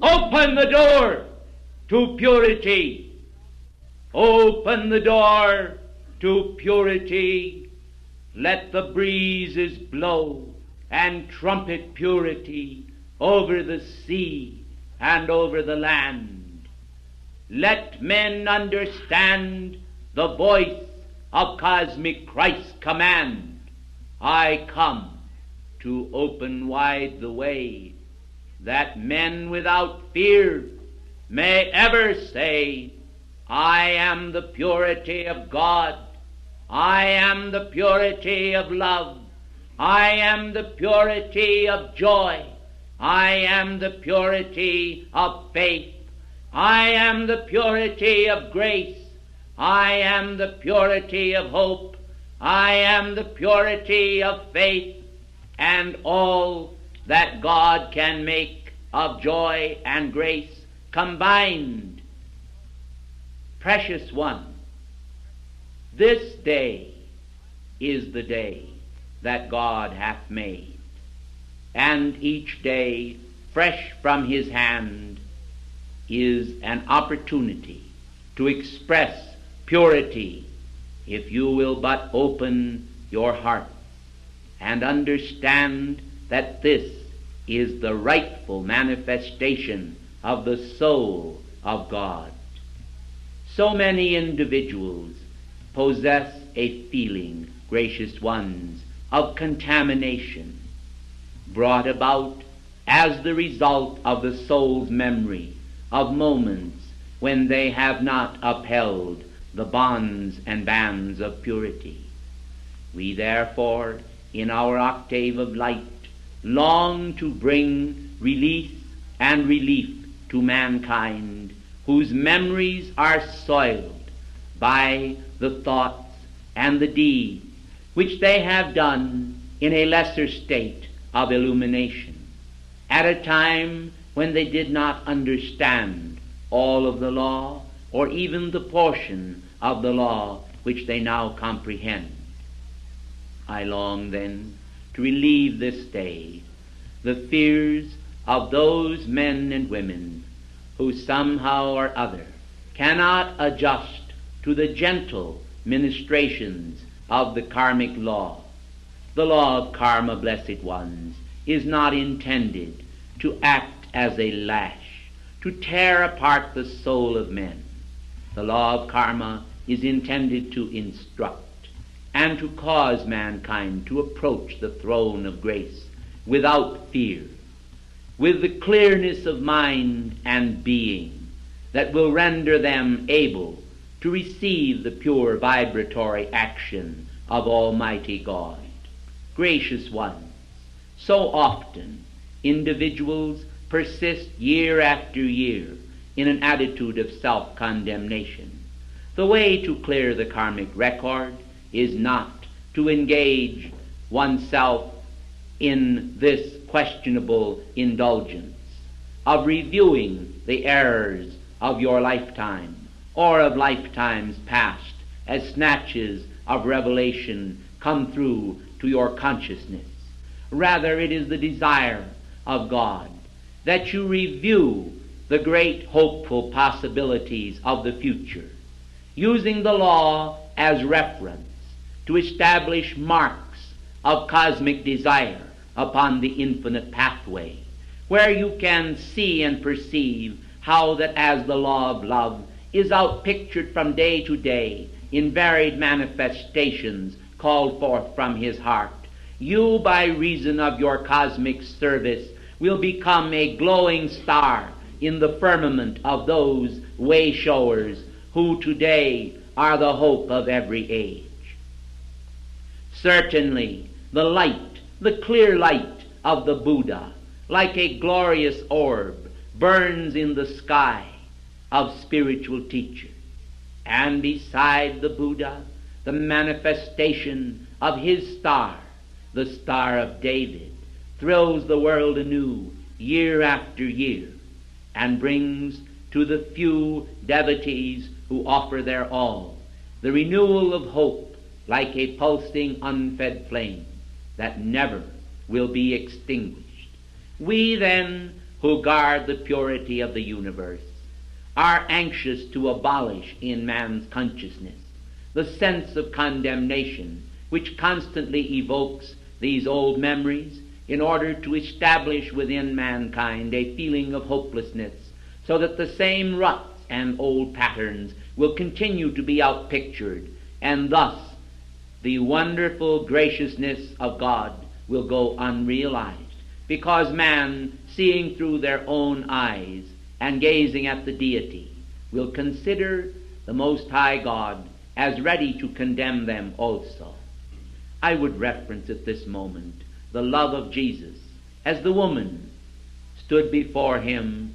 Open the door to purity. Open the door to purity. Let the breezes blow and trumpet purity over the sea and over the land. Let men understand the voice of cosmic Christ's command. I come to open wide the way, that men without fear may ever say, I am the purity of God. I am the purity of love. I am the purity of joy. I am the purity of faith. I am the purity of grace. I am the purity of hope. I am the purity of faith, and all that God can make of joy and grace combined. Precious one, this day is the day that God hath made, and each day fresh from his hand is an opportunity to express purity, if you will but open your heart and understand that this is the rightful manifestation of the soul of God. So many individuals possess a feeling, gracious ones, of contamination, brought about as the result of the soul's memory of moments when they have not upheld the bonds and bands of purity. We therefore, in our octave of light, long to bring release and relief to mankind whose memories are soiled by the thoughts and the deeds which they have done in a lesser state of illumination, at a time when they did not understand all of the law, or even the portion of the law which they now comprehend. I long then to relieve this day the fears of those men and women who somehow or other cannot adjust to the gentle ministrations of the karmic law. The law of karma, blessed ones, is not intended to act as a lash, to tear apart the soul of men. The law of karma is intended to instruct and to cause mankind to approach the throne of grace without fear, with the clearness of mind and being that will render them able to receive the pure vibratory action of Almighty God. Gracious ones, so often individuals persist year after year in an attitude of self-condemnation. The way to clear the karmic record is not to engage oneself in this questionable indulgence of reviewing the errors of your lifetime or of lifetimes past as snatches of revelation come through to your consciousness. Rather, it is the desire of God that you review the great hopeful possibilities of the future, using the law as reference to establish marks of cosmic desire upon the infinite pathway, where you can see and perceive how that as the law of love is outpictured from day to day in varied manifestations called forth from his heart, you, by reason of your cosmic service, will become a glowing star in the firmament of those way-showers who today are the hope of every age. Certainly, the light, the clear light of the Buddha, like a glorious orb, burns in the sky of spiritual teachers. And beside the Buddha, the manifestation of his star, the Star of David, thrills the world anew year after year and brings to the few devotees who offer their all the renewal of hope like a pulsing unfed flame that never will be extinguished. We then, who guard the purity of the universe, are anxious to abolish in man's consciousness the sense of condemnation which constantly evokes these old memories in order to establish within mankind a feeling of hopelessness, so that the same ruts and old patterns will continue to be outpictured, and thus the wonderful graciousness of God will go unrealized, because man, seeing through their own eyes and gazing at the deity, will consider the Most High God as ready to condemn them also. I would reference at this moment the love of Jesus as the woman stood before him,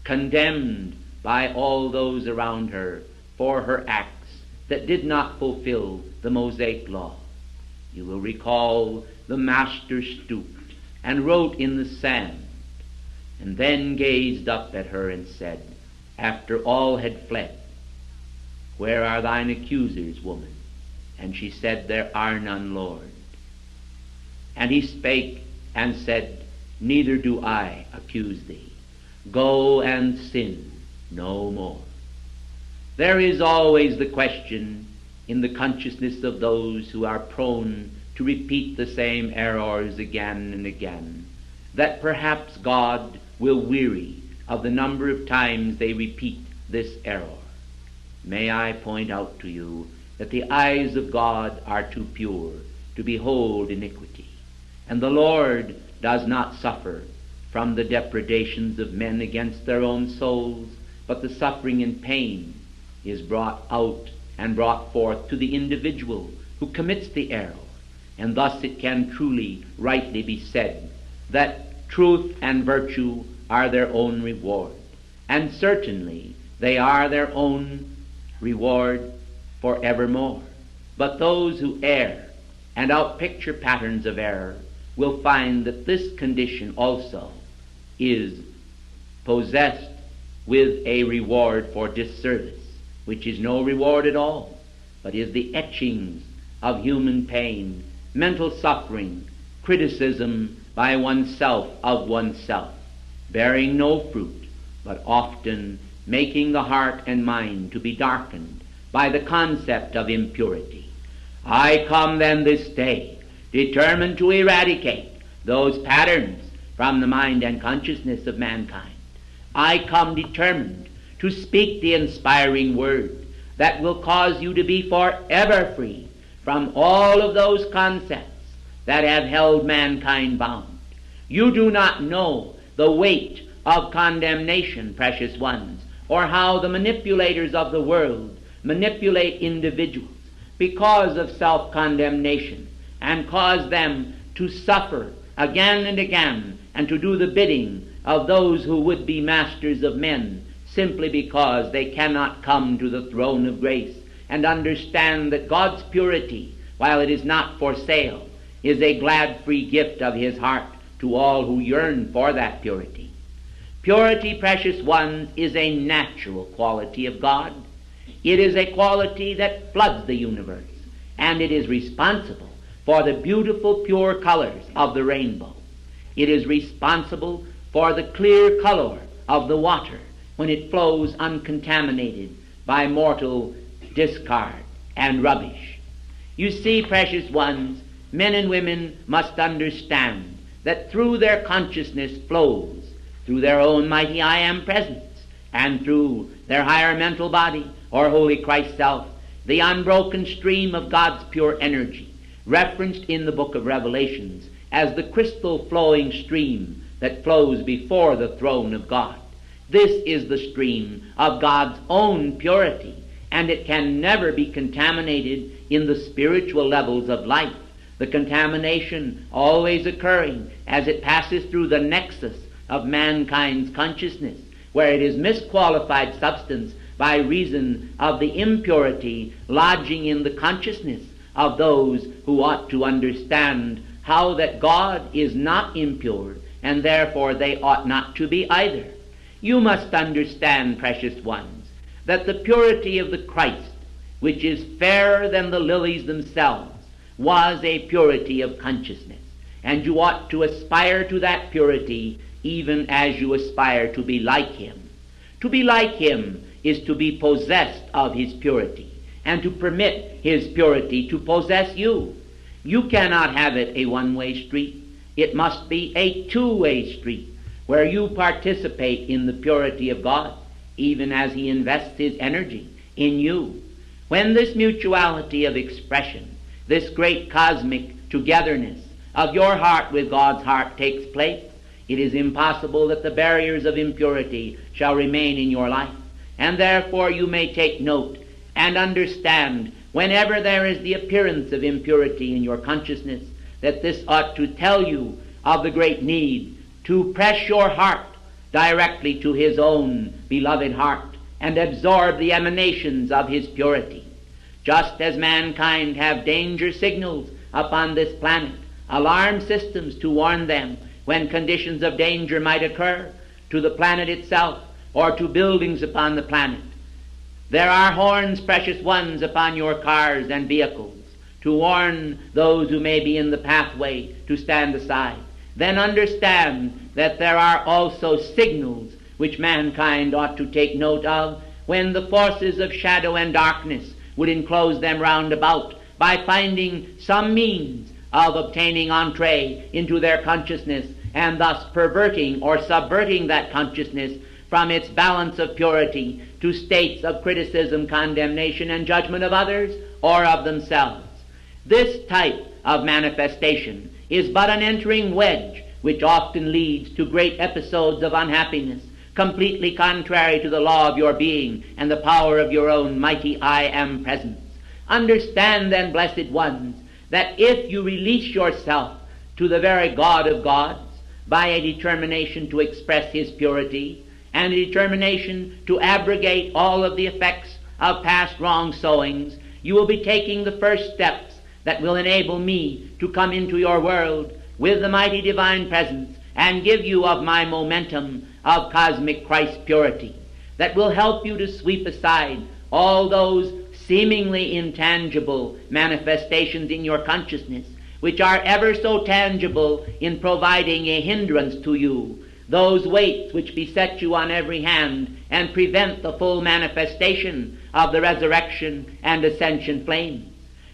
condemned by all those around her for her acts that did not fulfill the Mosaic law. You will recall the Master stooped and wrote in the sand, and then gazed up at her and said, after all had fled, "Where are thine accusers, woman?" And she said, "There are none, Lord." And he spake and said, "Neither do I accuse thee. Go and sin no more." There is always the question in the consciousness of those who are prone to repeat the same errors again and again, that perhaps God will weary of the number of times they repeat this error. May I point out to you that the eyes of God are too pure to behold iniquity, and the Lord does not suffer from the depredations of men against their own souls, but the suffering and pain is brought out and brought forth to the individual who commits the error, and thus it can truly, rightly be said that truth and virtue are their own reward, and certainly they are their own reward forevermore. But those who err and outpicture patterns of error will find that this condition also is possessed with a reward for disservice, which is no reward at all, but is the etchings of human pain, mental suffering, criticism by oneself of oneself, bearing no fruit, but often making the heart and mind to be darkened by the concept of impurity. I come then this day determined to eradicate those patterns from the mind and consciousness of mankind. I come determined to speak the inspiring word that will cause you to be forever free from all of those concepts that have held mankind bound. You do not know the weight of condemnation, precious ones, or how the manipulators of the world manipulate individuals because of self-condemnation and cause them to suffer again and again and to do the bidding of those who would be masters of men, simply because they cannot come to the throne of grace and understand that God's purity, while it is not for sale, is a glad free gift of his heart to all who yearn for that purity. Purity, precious ones, is a natural quality of God. It is a quality that floods the universe, and it is responsible for the beautiful pure colors of the rainbow. It is responsible for the clear color of the water when it flows uncontaminated by mortal discard and rubbish. You see, precious ones, men and women must understand that through their consciousness flows, through their own mighty I Am presence, and through their higher mental body, or Holy Christ Self, the unbroken stream of God's pure energy, referenced in the book of Revelations as the crystal flowing stream that flows before the throne of God. This is the stream of God's own purity, and it can never be contaminated in the spiritual levels of life, the contamination always occurring as it passes through the nexus of mankind's consciousness, where it is misqualified substance by reason of the impurity lodging in the consciousness of those who ought to understand how that God is not impure, and therefore they ought not to be either. You must understand, precious ones, that the purity of the Christ, which is fairer than the lilies themselves, was a purity of consciousness, and you ought to aspire to that purity even as you aspire to be like him. To be like him is to be possessed of his purity, and to permit his purity to possess you. You cannot have it a one-way street. It must be a two-way street where you participate in the purity of God, even as He invests His energy in you. When this mutuality of expression, this great cosmic togetherness of your heart with God's heart takes place, it is impossible that the barriers of impurity shall remain in your life. And therefore you may take note and understand, whenever there is the appearance of impurity in your consciousness, that this ought to tell you of the great need to press your heart directly to His own beloved heart and absorb the emanations of His purity. Just as mankind have danger signals upon this planet, alarm systems to warn them when conditions of danger might occur to the planet itself or to buildings upon the planet. There are horns, precious ones, upon your cars and vehicles to warn those who may be in the pathway to stand aside. Then understand that there are also signals which mankind ought to take note of when the forces of shadow and darkness would enclose them round about by finding some means of obtaining entree into their consciousness and thus perverting or subverting that consciousness from its balance of purity to states of criticism, condemnation, and judgment of others or of themselves. This type of manifestation is but an entering wedge which often leads to great episodes of unhappiness, completely contrary to the law of your being and the power of your own mighty I Am presence. Understand then, blessed ones, that if you release yourself to the very God of gods by a determination to express His purity and a determination to abrogate all of the effects of past wrong sowings, you will be taking the first steps that will enable me to come into your world with the mighty divine presence and give you of my momentum of cosmic Christ purity that will help you to sweep aside all those seemingly intangible manifestations in your consciousness which are ever so tangible in providing a hindrance to you, those weights which beset you on every hand and prevent the full manifestation of the resurrection and ascension flames.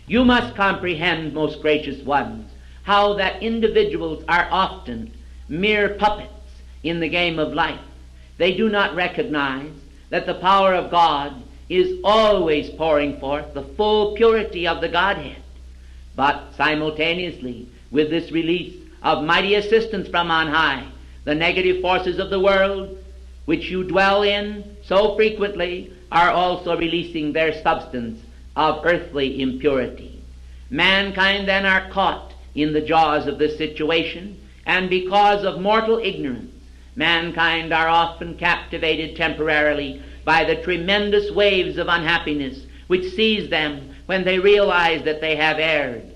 You must comprehend, most gracious ones, how that individuals are often mere puppets in the game of life. They do not recognize that the power of God is always pouring forth the full purity of the Godhead. But simultaneously with this release of mighty assistance from on high, the negative forces of the world, which you dwell in so frequently, are also releasing their substance of earthly impurity. Mankind then are caught in the jaws of this situation, and because of mortal ignorance, mankind are often captivated temporarily by the tremendous waves of unhappiness which seize them when they realize that they have erred.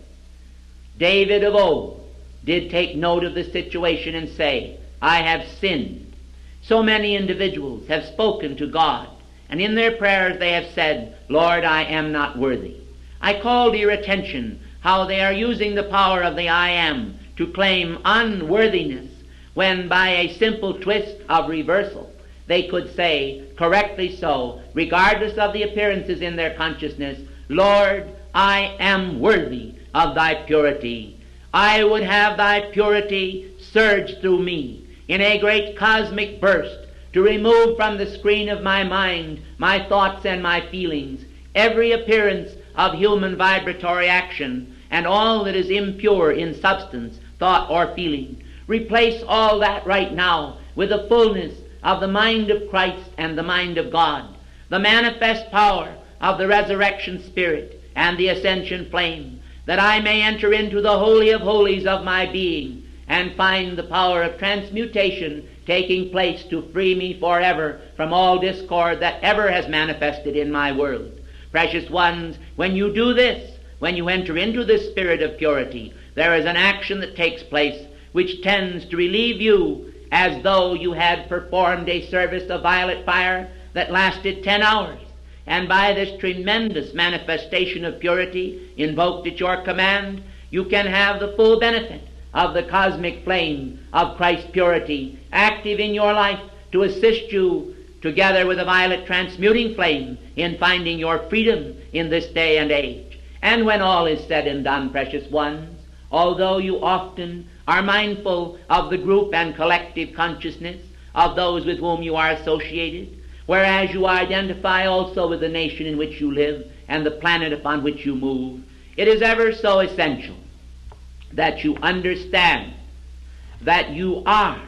David of old did take note of the situation and say, I have sinned. So many individuals have spoken to God, and in their prayers they have said, Lord, I am not worthy. I call to your attention how they are using the power of the I Am to claim unworthiness, when by a simple twist of reversal they could say, correctly so, regardless of the appearances in their consciousness, Lord, I am worthy of thy purity. I would have thy purity surge through me in a great cosmic burst to remove from the screen of my mind, my thoughts and my feelings, every appearance of human vibratory action and all that is impure in substance, thought, or feeling. Replace all that right now with the fullness of the mind of Christ and the mind of God, the manifest power of the resurrection spirit and the ascension flame, that I may enter into the holy of holies of my being and find the power of transmutation taking place to free me forever from all discord that ever has manifested in my world. Precious ones, when you do this, when you enter into this spirit of purity, there is an action that takes place which tends to relieve you as though you had performed a service of violet fire that lasted 10 hours. And by this tremendous manifestation of purity invoked at your command, you can have the full benefit of the cosmic flame of Christ's purity active in your life to assist you, together with the violet transmuting flame, in finding your freedom in this day and age. And when all is said and done, precious ones, although you often are mindful of the group and collective consciousness of those with whom you are associated, whereas you identify also with the nation in which you live and the planet upon which you move, it is ever so essential that you understand that you are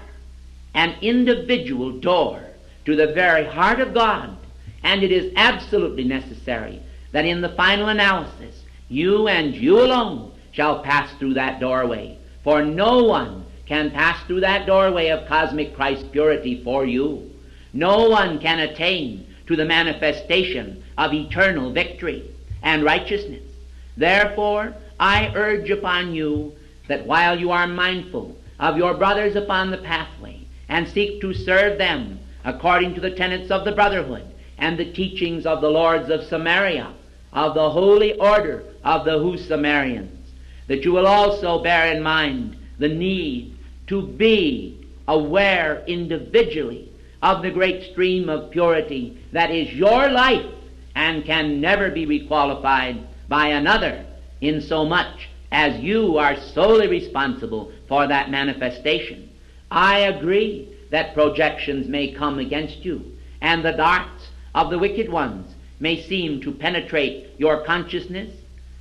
an individual door to the very heart of God, and it is absolutely necessary that in the final analysis, you and you alone shall pass through that doorway, for no one can pass through that doorway of cosmic Christ purity for you. No one can attain to the manifestation of eternal victory and righteousness. Therefore, I urge upon you that while you are mindful of your brothers upon the pathway and seek to serve them according to the tenets of the brotherhood and the teachings of the lords of Samaria, of the holy order of the Husamarians, that you will also bear in mind the need to be aware individually of the great stream of purity that is your life and can never be requalified by another, in so much as you are solely responsible for that manifestation. I agree that projections may come against you, and the darts of the wicked ones may seem to penetrate your consciousness,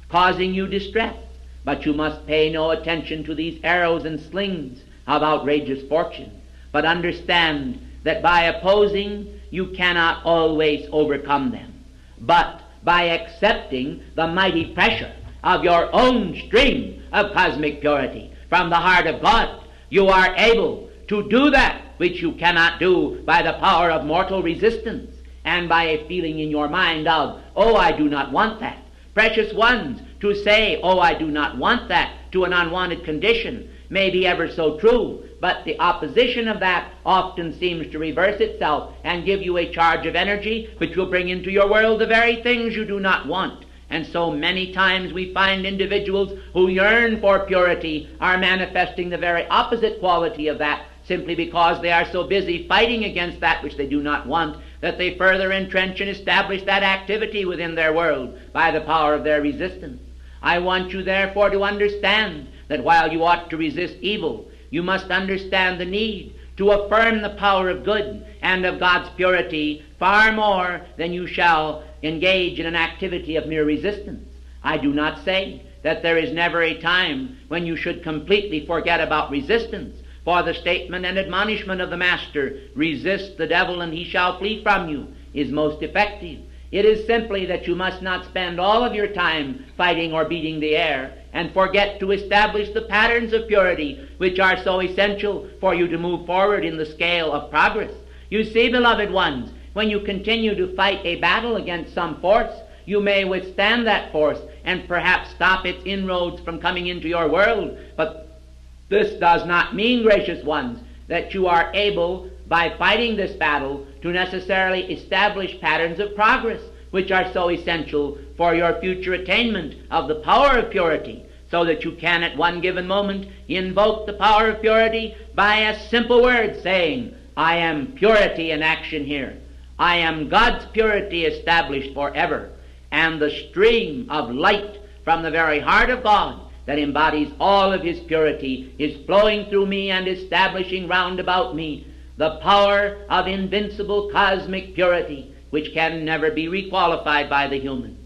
causing you distress, but you must pay no attention to these arrows and slings of outrageous fortune, but understand that by opposing you cannot always overcome them, but by accepting the mighty pressure of your own stream of cosmic purity from the heart of God, you are able to do that which you cannot do by the power of mortal resistance and by a feeling in your mind of, oh, I do not want that. Precious ones, to say, oh, I do not want that, to an unwanted condition may be ever so true, but the opposition of that often seems to reverse itself and give you a charge of energy which will bring into your world the very things you do not want. And so many times we find individuals who yearn for purity are manifesting the very opposite quality of that, simply because they are so busy fighting against that which they do not want, that they further entrench and establish that activity within their world by the power of their resistance. I want you therefore to understand that while you ought to resist evil, you must understand the need to affirm the power of good and of God's purity far more than you shall engage in an activity of mere resistance. I do not say that there is never a time when you should completely forget about resistance, for the statement and admonishment of the Master, resist the devil and he shall flee from you, is most effective. It is simply that you must not spend all of your time fighting or beating the air and forget to establish the patterns of purity which are so essential for you to move forward in the scale of progress. You see, beloved ones, when you continue to fight a battle against some force, you may withstand that force and perhaps stop its inroads from coming into your world, but this does not mean, gracious ones, that you are able, by fighting this battle, to necessarily establish patterns of progress which are so essential for your future attainment of the power of purity, so that you can at one given moment invoke the power of purity by a simple word saying, I am purity in action here. I am God's purity established forever. And the stream of light from the very heart of God that embodies all of his purity is flowing through me and establishing round about me the power of invincible cosmic purity, which can never be requalified by the human.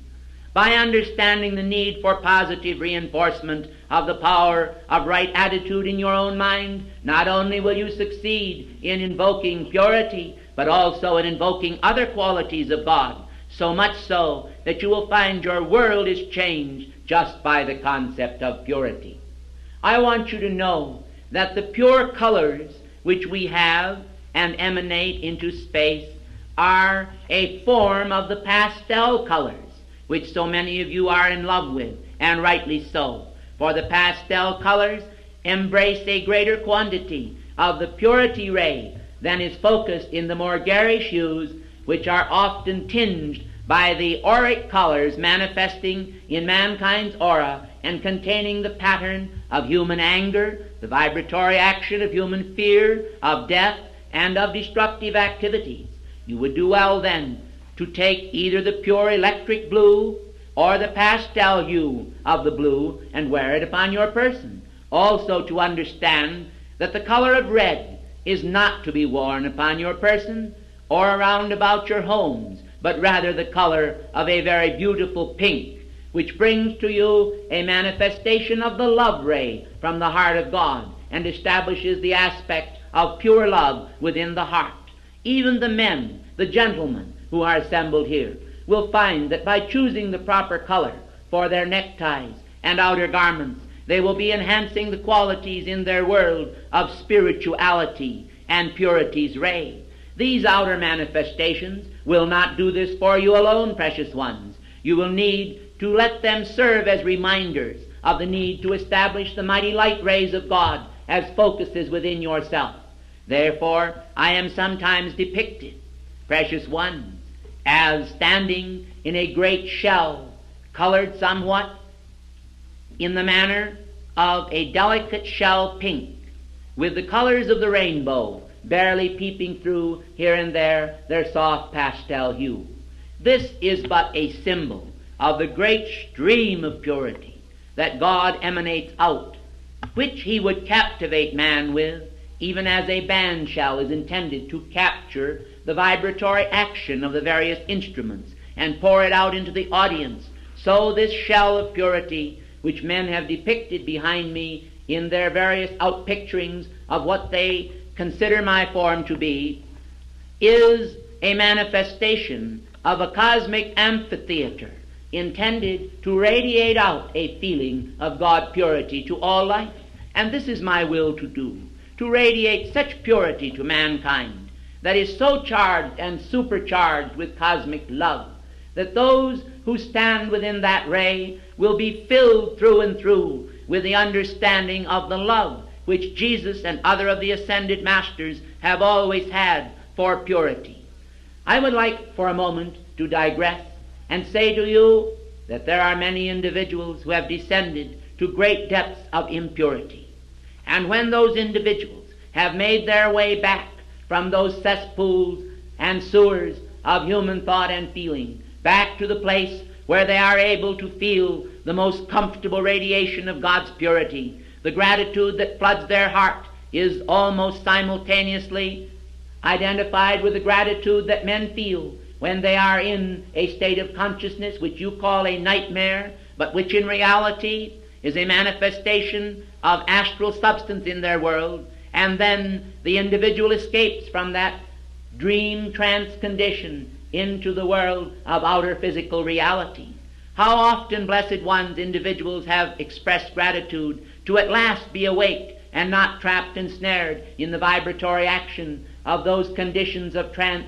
By understanding the need for positive reinforcement of the power of right attitude in your own mind, not only will you succeed in invoking purity, but also in invoking other qualities of God, so much so that you will find your world is changed just by the concept of purity. I want you to know that the pure colors which we have and emanate into space are a form of the pastel colors, which so many of you are in love with, and rightly so. For the pastel colors embrace a greater quantity of the purity ray than is focused in the more garish hues, which are often tinged by the auric colors manifesting in mankind's aura and containing the pattern of human anger, the vibratory action of human fear, of death, and of destructive activities. You would do well then to take either the pure electric blue or the pastel hue of the blue and wear it upon your person. Also to understand that the color of red is not to be worn upon your person or around about your homes, but rather the color of a very beautiful pink, which brings to you a manifestation of the love ray from the heart of God and establishes the aspect of pure love within the heart. Even the men, the gentlemen who are assembled here, will find that by choosing the proper color for their neckties and outer garments, they will be enhancing the qualities in their world of spirituality and purity's ray. These outer manifestations will not do this for you alone, precious ones. You will need to let them serve as reminders of the need to establish the mighty light rays of God as focuses within yourself. Therefore, I am sometimes depicted, precious ones, as standing in a great shell, colored somewhat in the manner of a delicate shell pink, with the colors of the rainbow barely peeping through here and there their soft pastel hue. This is but a symbol of the great stream of purity that God emanates out, which he would captivate man with, even as a band shell is intended to capture the vibratory action of the various instruments and pour it out into the audience. So this shell of purity, which men have depicted behind me in their various outpicturings of what they consider my form to be, is a manifestation of a cosmic amphitheater intended to radiate out a feeling of God purity to all life. And this is my will to do, to radiate such purity to mankind that is so charged and supercharged with cosmic love that those who stand within that ray will be filled through and through with the understanding of the love which Jesus and other of the ascended masters have always had for purity. I would like for a moment to digress and say to you that there are many individuals who have descended to great depths of impurity. And when those individuals have made their way back from those cesspools and sewers of human thought and feeling, back to the place where they are able to feel the most comfortable radiation of God's purity, the gratitude that floods their heart is almost simultaneously identified with the gratitude that men feel when they are in a state of consciousness which you call a nightmare, but which in reality is a manifestation of astral substance in their world, and then the individual escapes from that dream trance condition into the world of outer physical reality. How often, blessed ones, individuals have expressed gratitude to at last be awaked and not trapped and snared in the vibratory action of those conditions of trance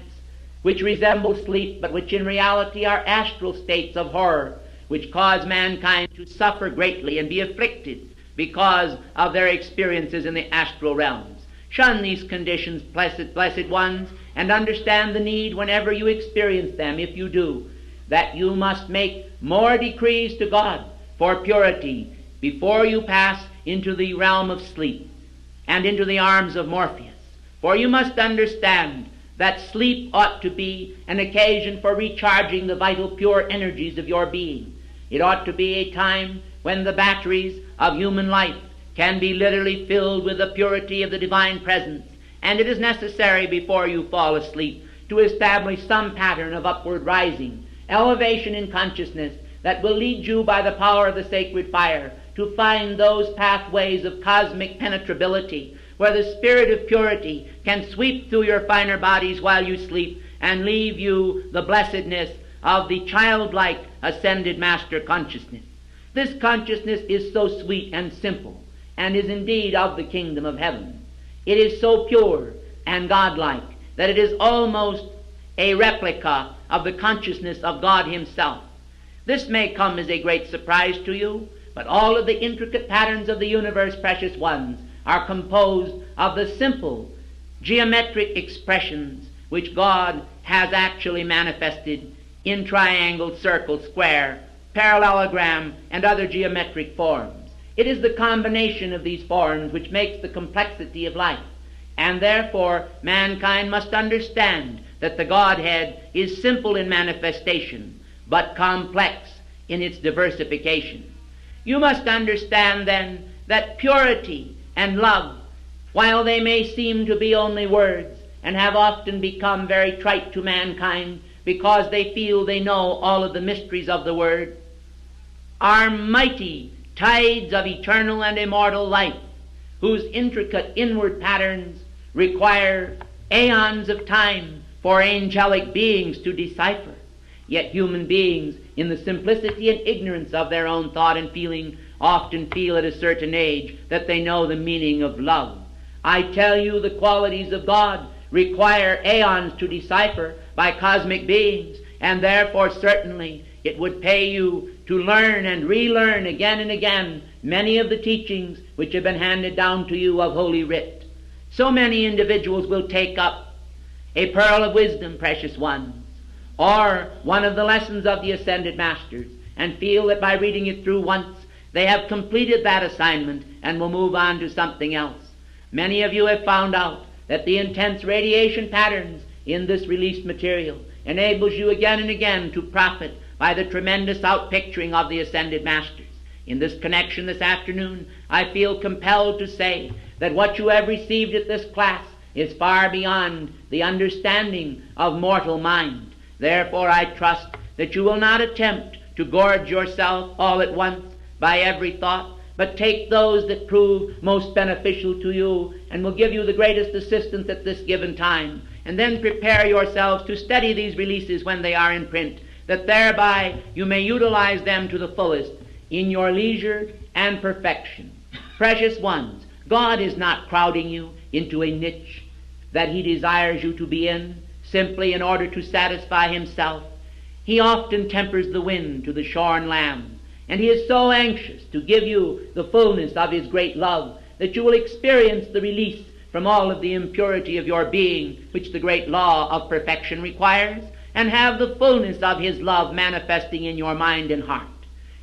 which resemble sleep, but which in reality are astral states of horror, which cause mankind to suffer greatly and be afflicted because of their experiences in the astral realms. Shun these conditions, blessed ones, and understand the need whenever you experience them, if you do, that you must make more decrees to God for purity before you pass into the realm of sleep and into the arms of Morpheus. For you must understand that sleep ought to be an occasion for recharging the vital pure energies of your being. It ought to be a time when the batteries of human life can be literally filled with the purity of the divine presence, and it is necessary before you fall asleep to establish some pattern of upward rising, elevation in consciousness that will lead you by the power of the sacred fire to find those pathways of cosmic penetrability where the spirit of purity can sweep through your finer bodies while you sleep and leave you the blessedness of the childlike ascended master consciousness. This consciousness is so sweet and simple and is indeed of the kingdom of heaven. It is so pure and godlike that it is almost a replica of the consciousness of God himself. This may come as a great surprise to you, but all of the intricate patterns of the universe, precious ones, are composed of the simple geometric expressions which God has actually manifested in triangle, circle, square, parallelogram, and other geometric forms. It is the combination of these forms which makes the complexity of life, and therefore mankind must understand that the Godhead is simple in manifestation, but complex in its diversification. You must understand then that purity and love, while they may seem to be only words, and have often become very trite to mankind because they feel they know all of the mysteries of the Word, are mighty tides of eternal and immortal life, whose intricate inward patterns require aeons of time for angelic beings to decipher. Yet human beings, in the simplicity and ignorance of their own thought and feeling, often feel at a certain age that they know the meaning of love. I tell you, the qualities of God require aeons to decipher by cosmic beings, and therefore certainly it would pay you to learn and relearn again and again many of the teachings which have been handed down to you of Holy Writ. So many individuals will take up a pearl of wisdom, precious ones, or one of the lessons of the Ascended Masters, and feel that by reading it through once they have completed that assignment and will move on to something else. Many of you have found out that the intense radiation patterns in this released material enables you again and again to profit by the tremendous outpicturing of the Ascended Masters. In this connection this afternoon, I feel compelled to say that what you have received at this class is far beyond the understanding of mortal mind. Therefore, I trust that you will not attempt to gorge yourself all at once by every thought, but take those that prove most beneficial to you and will give you the greatest assistance at this given time, and then prepare yourselves to study these releases when they are in print, that thereby you may utilize them to the fullest in your leisure and perfection. Precious ones, God is not crowding you into a niche that He desires you to be in simply in order to satisfy Himself. He often tempers the wind to the shorn lamb, and He is so anxious to give you the fullness of His great love that you will experience the release from all of the impurity of your being, which the great law of perfection requires, and have the fullness of His love manifesting in your mind and heart.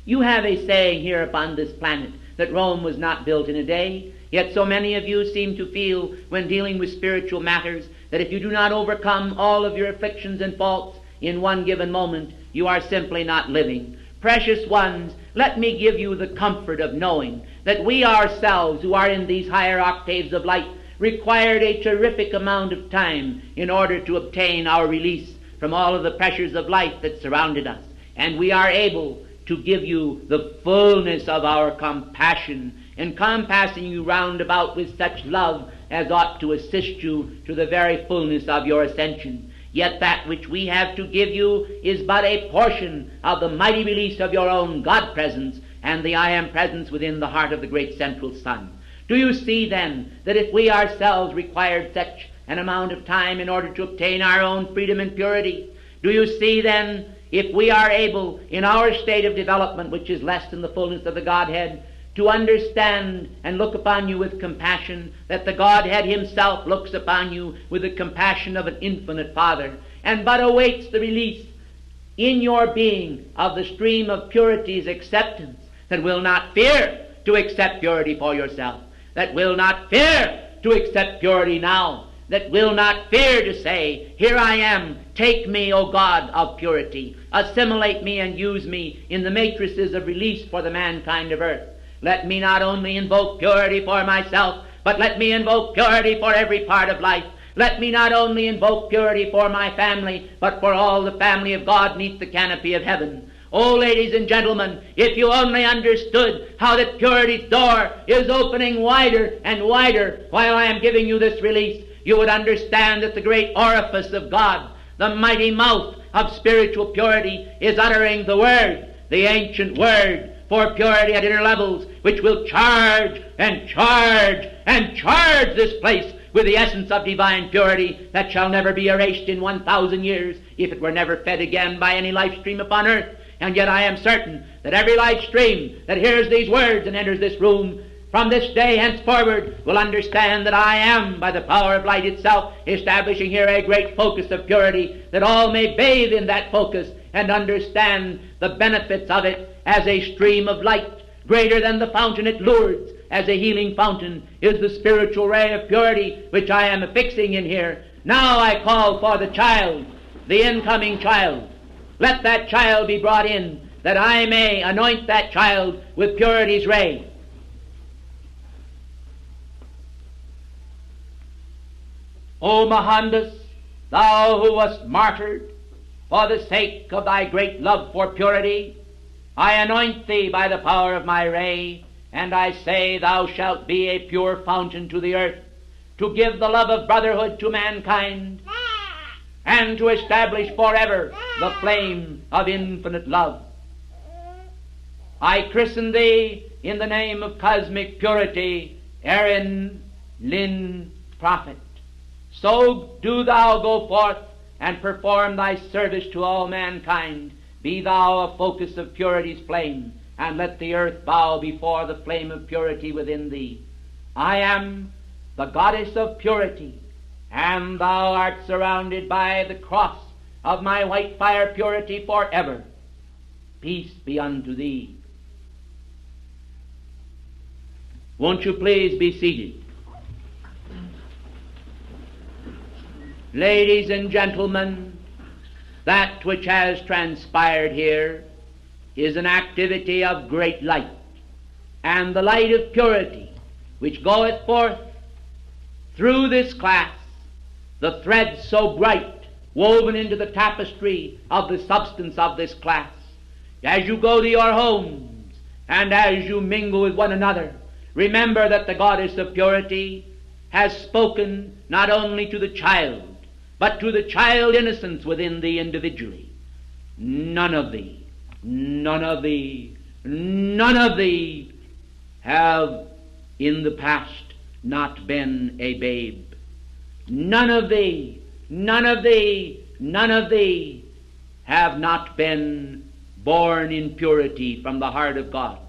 You have a saying here upon this planet that Rome was not built in a day, yet so many of you seem to feel when dealing with spiritual matters that if you do not overcome all of your afflictions and faults in one given moment, you are simply not living. Precious ones, let me give you the comfort of knowing that we ourselves who are in these higher octaves of light required a terrific amount of time in order to obtain our release from all of the pressures of life that surrounded us. And we are able to give you the fullness of our compassion, encompassing you round about with such love as ought to assist you to the very fullness of your ascension. Yet that which we have to give you is but a portion of the mighty release of your own God presence and the I Am presence within the heart of the great central sun. Do you see then that if we ourselves required such an amount of time in order to obtain our own freedom and purity, do you see then if we are able in our state of development, which is less than the fullness of the Godhead, to understand and look upon you with compassion, that the Godhead Himself looks upon you with the compassion of an infinite Father, and but awaits the release in your being of the stream of purity's acceptance, that will not fear to accept purity for yourself, that will not fear to accept purity now, that will not fear to say, here I am, take me, O God of purity, assimilate me and use me in the matrices of release for the mankind of earth. Let me not only invoke purity for myself, but let me invoke purity for every part of life. Let me not only invoke purity for my family, but for all the family of God neath the canopy of heaven. Oh, ladies and gentlemen, if you only understood how that purity's door is opening wider and wider while I am giving you this release, you would understand that the great orifice of God, the mighty mouth of spiritual purity, is uttering the word, the ancient word, for purity at inner levels, which will charge and charge and charge this place with the essence of divine purity that shall never be erased in 1,000 years if it were never fed again by any life stream upon earth. And yet I am certain that every life stream that hears these words and enters this room from this day henceforward will understand that I am, by the power of light itself, establishing here a great focus of purity, that all may bathe in that focus and understand the benefits of it as a stream of light. Greater than the fountain at Lourdes, as a healing fountain, is the spiritual ray of purity which I am affixing in here. Now I call for the child, the incoming child. Let that child be brought in, that I may anoint that child with purity's ray. O Mohandas, thou who wast martyred for the sake of thy great love for purity, I anoint thee by the power of my ray, and I say thou shalt be a pure fountain to the earth, to give the love of brotherhood to mankind, and to establish forever the flame of infinite love. I christen thee in the name of cosmic purity, Aaron Lynn Prophet. So do thou go forth and perform thy service to all mankind. Be thou a focus of purity's flame, and let the earth bow before the flame of purity within thee. I am the goddess of purity, and thou art surrounded by the cross of my white fire purity forever. Peace be unto thee. Won't you please be seated? Ladies and gentlemen, that which has transpired here is an activity of great light, and the light of purity which goeth forth through this class, the thread so bright woven into the tapestry of the substance of this class. As you go to your homes and as you mingle with one another, remember that the goddess of purity has spoken not only to the child, but to the child innocence within thee individually. None of thee, none of thee, none of thee have in the past not been a babe. None of thee, none of thee, none of thee have not been born in purity from the heart of God.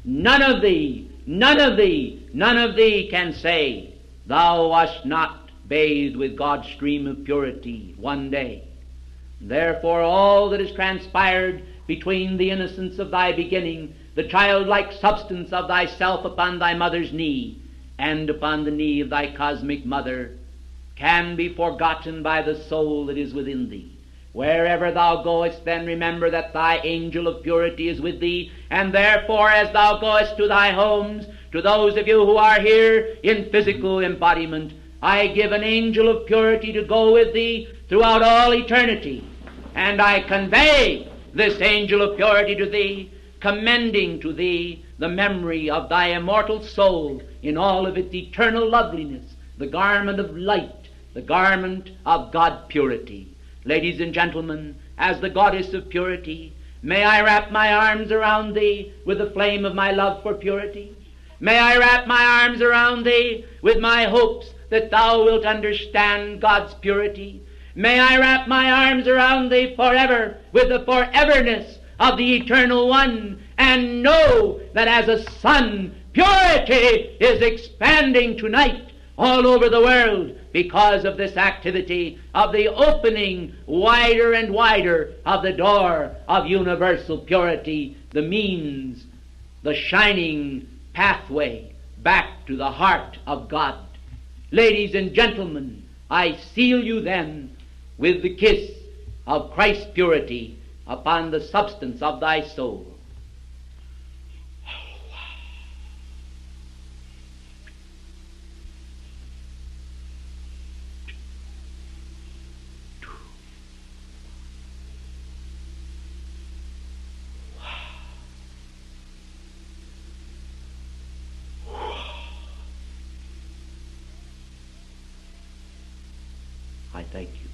None of thee, none of thee, none of thee can say, thou wast not bathed with God's stream of purity one day. Therefore all that has transpired between the innocence of thy beginning, the childlike substance of thyself upon thy mother's knee, and upon the knee of thy cosmic mother, can be forgotten by the soul that is within thee. Wherever thou goest, then remember that thy angel of purity is with thee, and therefore as thou goest to thy homes, to those of you who are here in physical embodiment, I give an angel of purity to go with thee throughout all eternity, and I convey this angel of purity to thee, commending to thee the memory of thy immortal soul in all of its eternal loveliness, the garment of light, the garment of God purity. Ladies and gentlemen, as the goddess of purity, may I wrap my arms around thee with the flame of my love for purity. May I wrap my arms around thee with my hopes that thou wilt understand God's purity. May I wrap my arms around thee forever with the foreverness of the Eternal One, and know that as a sun, purity is expanding tonight all over the world because of this activity of the opening wider and wider of the door of universal purity, the means, the shining pathway back to the heart of God. Ladies and gentlemen, I seal you then with the kiss of Christ's purity upon the substance of thy soul. I thank you.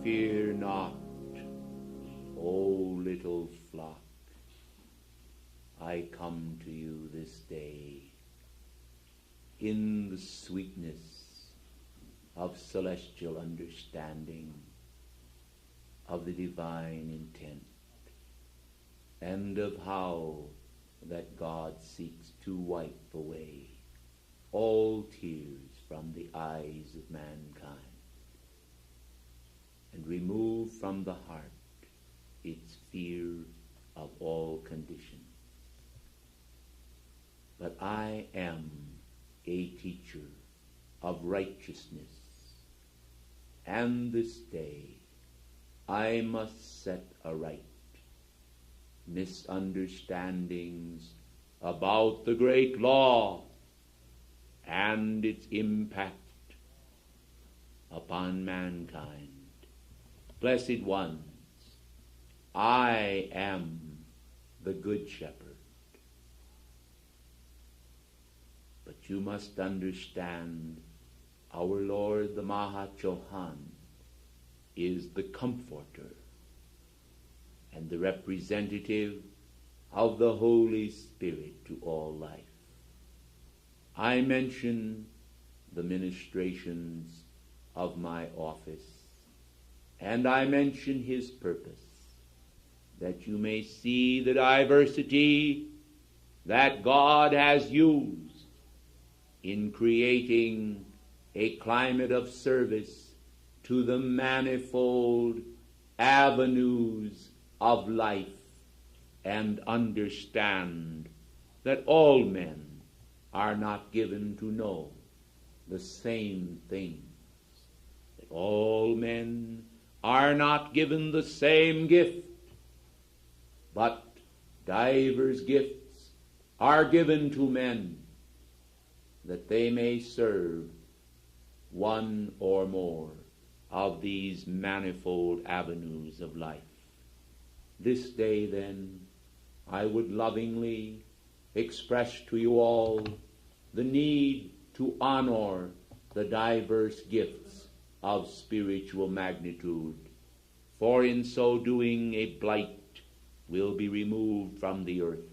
Fear not, O little flock, I come to you this day in the sweetness of celestial understanding of the divine intent, and of how that God seeks to wipe away all tears from the eyes of mankind and remove from the heart its fear of all conditions. But I am a teacher of righteousness, and this day I must set aright misunderstandings about the great law and its impact upon mankind. Blessed ones, I am the Good Shepherd. But you must understand our Lord the Mahachohan is the Comforter and the representative of the Holy Spirit to all life. I mention the ministrations of my office, and I mention his purpose, that you may see the diversity that God has used in creating a climate of service to the manifold avenues of life, and understand that all men are not given to know the same things, that all men are not given the same gift, but divers gifts are given to men, that they may serve one or more of these manifold avenues of life. This day, then, I would lovingly express to you all the need to honor the diverse gifts of spiritual magnitude, for in so doing a blight will be removed from the earth,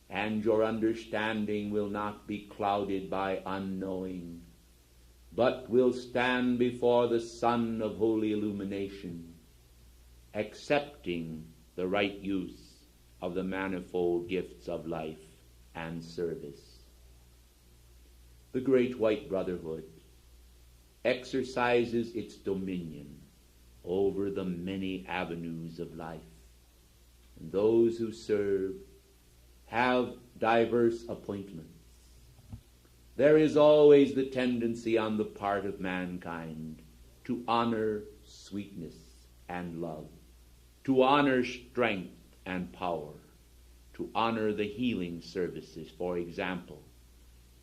and your understanding will not be clouded by unknowing, but will stand before the sun of holy illumination, accepting the right use of the manifold gifts of life and service. The great white brotherhood exercises its dominion over the many avenues of life, and those who serve have diverse appointments. There is always the tendency on the part of mankind to honor sweetness and love, to honor strength and power, to honor the healing services, for example,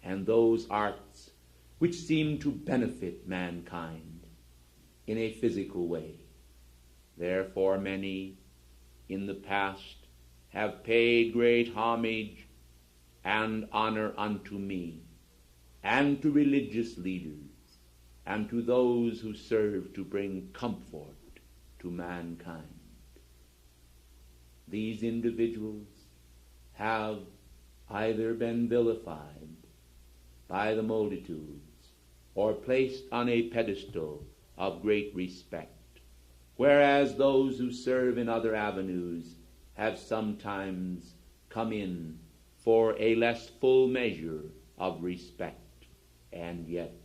and those arts which seem to benefit mankind in a physical way. Therefore many in the past have paid great homage and honor unto me, and to religious leaders, and to those who serve to bring comfort to mankind. These individuals have either been vilified by the multitudes or placed on a pedestal of great respect, whereas those who serve in other avenues have sometimes come in for a less full measure of respect. And yet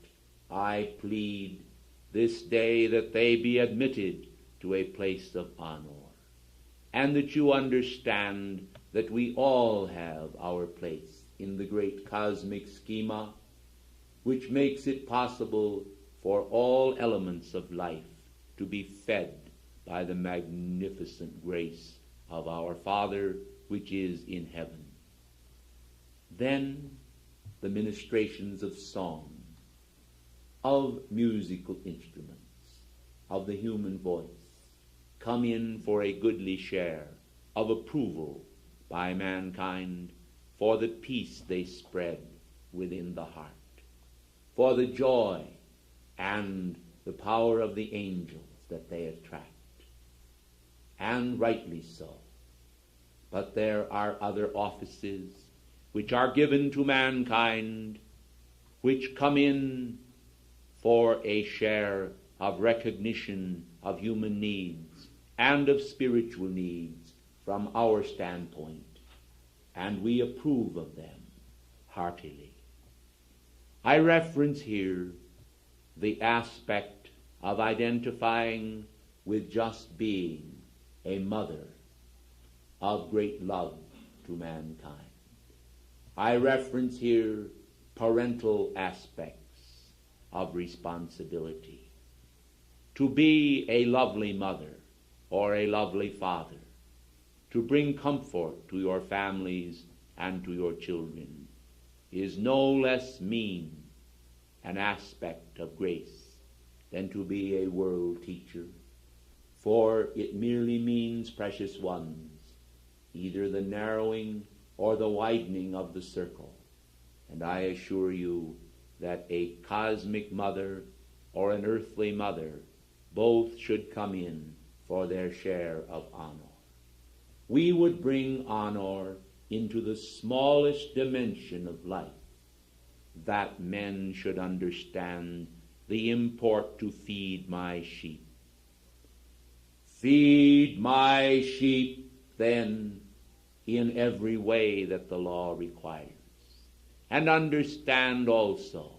I plead this day that they be admitted to a place of honor, and that you understand that we all have our place in the great cosmic schema, which makes it possible for all elements of life to be fed by the magnificent grace of our Father which is in heaven. Then the ministrations of song, of musical instruments, of the human voice, come in for a goodly share of approval by mankind for the peace they spread within the heart, for the joy and the power of the angels that they attract, and rightly so. But there are other offices which are given to mankind, which come in for a share of recognition of human needs and of spiritual needs from our standpoint, and we approve of them heartily. I reference here the aspect of identifying with just being a mother of great love to mankind. I reference here parental aspects of responsibility. To be a lovely mother or a lovely father, to bring comfort to your families and to your children, is no less mean an aspect of grace than to be a world teacher, for it merely means, precious ones, either the narrowing or the widening of the circle. And I assure you that a cosmic mother or an earthly mother, both should come in for their share of honor. We would bring honor into the smallest dimension of life, that men should understand the import to feed my sheep. Feed my sheep, then, in every way that the law requires, and understand also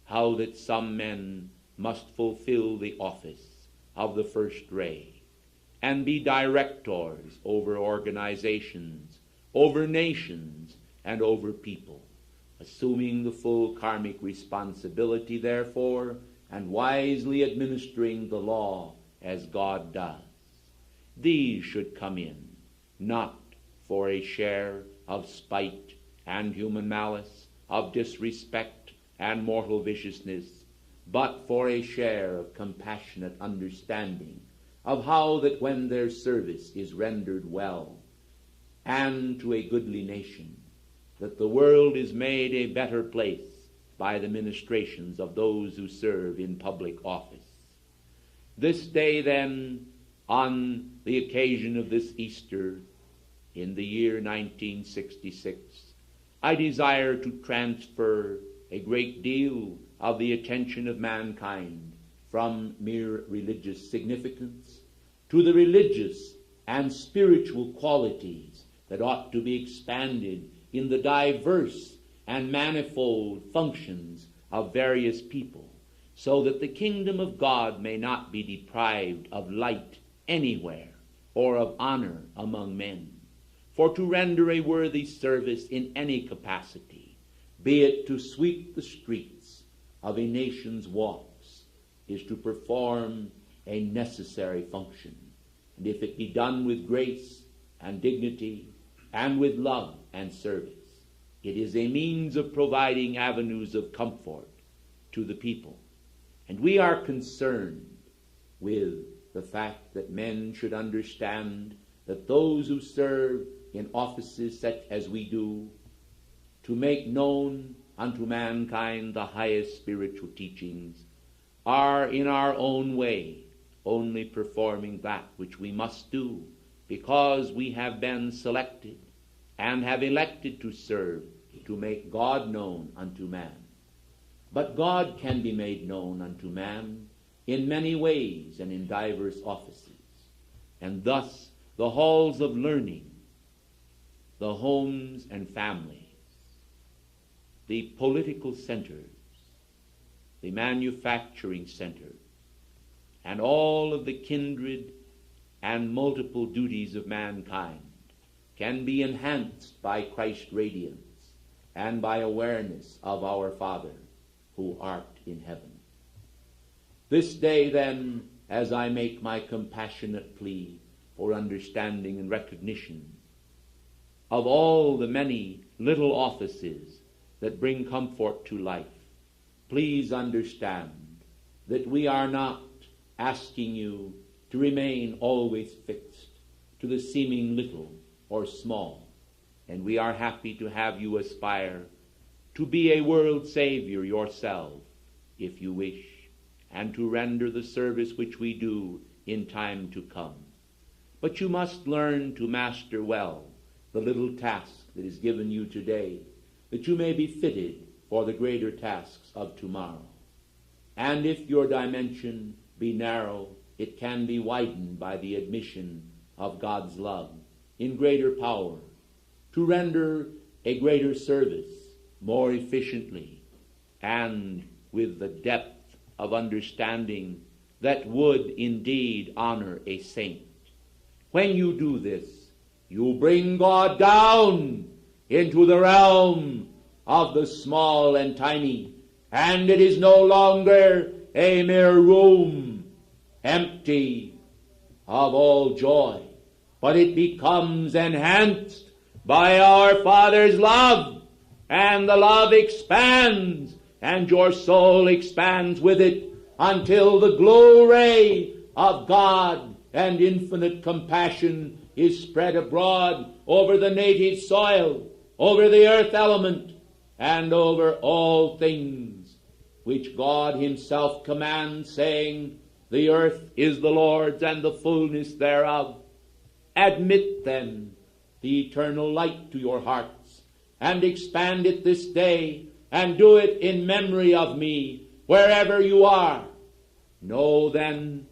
how that some men must fulfill the office of the first ray and be directors over organizations, over nations, and over people, assuming the full karmic responsibility, therefore, and wisely administering the law as God does. These should come in, not for a share of spite and human malice, of disrespect and mortal viciousness, but for a share of compassionate understanding of how that when their service is rendered well and to a goodly nation, that the world is made a better place by the ministrations of those who serve in public office. This day, then, on the occasion of this Easter in the year 1966, I desire to transfer a great deal of the attention of mankind from mere religious significance to the religious and spiritual qualities that ought to be expanded in the diverse and manifold functions of various people, so that the kingdom of God may not be deprived of light anywhere or of honor among men. For to render a worthy service in any capacity, be it to sweep the streets of a nation's walks, is to perform a necessary function. And if it be done with grace and dignity and with love and service, it is a means of providing avenues of comfort to the people. And we are concerned with the fact that men should understand that those who serve in offices such as we do, to make known unto mankind the highest spiritual teachings, are in our own way only performing that which we must do because we have been selected and have elected to serve, to make God known unto man. But God can be made known unto man in many ways and in diverse offices. And thus the halls of learning, the homes and families, the political centers, the manufacturing centers, and all of the kindred and multiple duties of mankind can be enhanced by Christ's radiance and by awareness of our Father who art in heaven. This day, then, as I make my compassionate plea for understanding and recognition of all the many little offices that bring comfort to life, please understand that we are not asking you to remain always fixed to the seeming little or small, and we are happy to have you aspire to be a world savior yourself, if you wish, and to render the service which we do in time to come. But you must learn to master well the little task that is given you today, that you may be fitted for the greater tasks of tomorrow. And if your dimension be narrow, it can be widened by the admission of God's love in greater power to render a greater service more efficiently and with the depth of understanding that would indeed honor a saint. When you do this, you bring God down into the realm of the small and tiny, and it is no longer a mere room empty of all joy, but it becomes enhanced by our Father's love, and the love expands, and your soul expands with it until the glow ray of God and infinite compassion is spread abroad over the native soil, over the earth element, and over all things which God himself commands, saying, the earth is the Lord's and the fullness thereof. Admit then the eternal light to your hearts, and expand it this day, and do it in memory of me wherever you are. Know then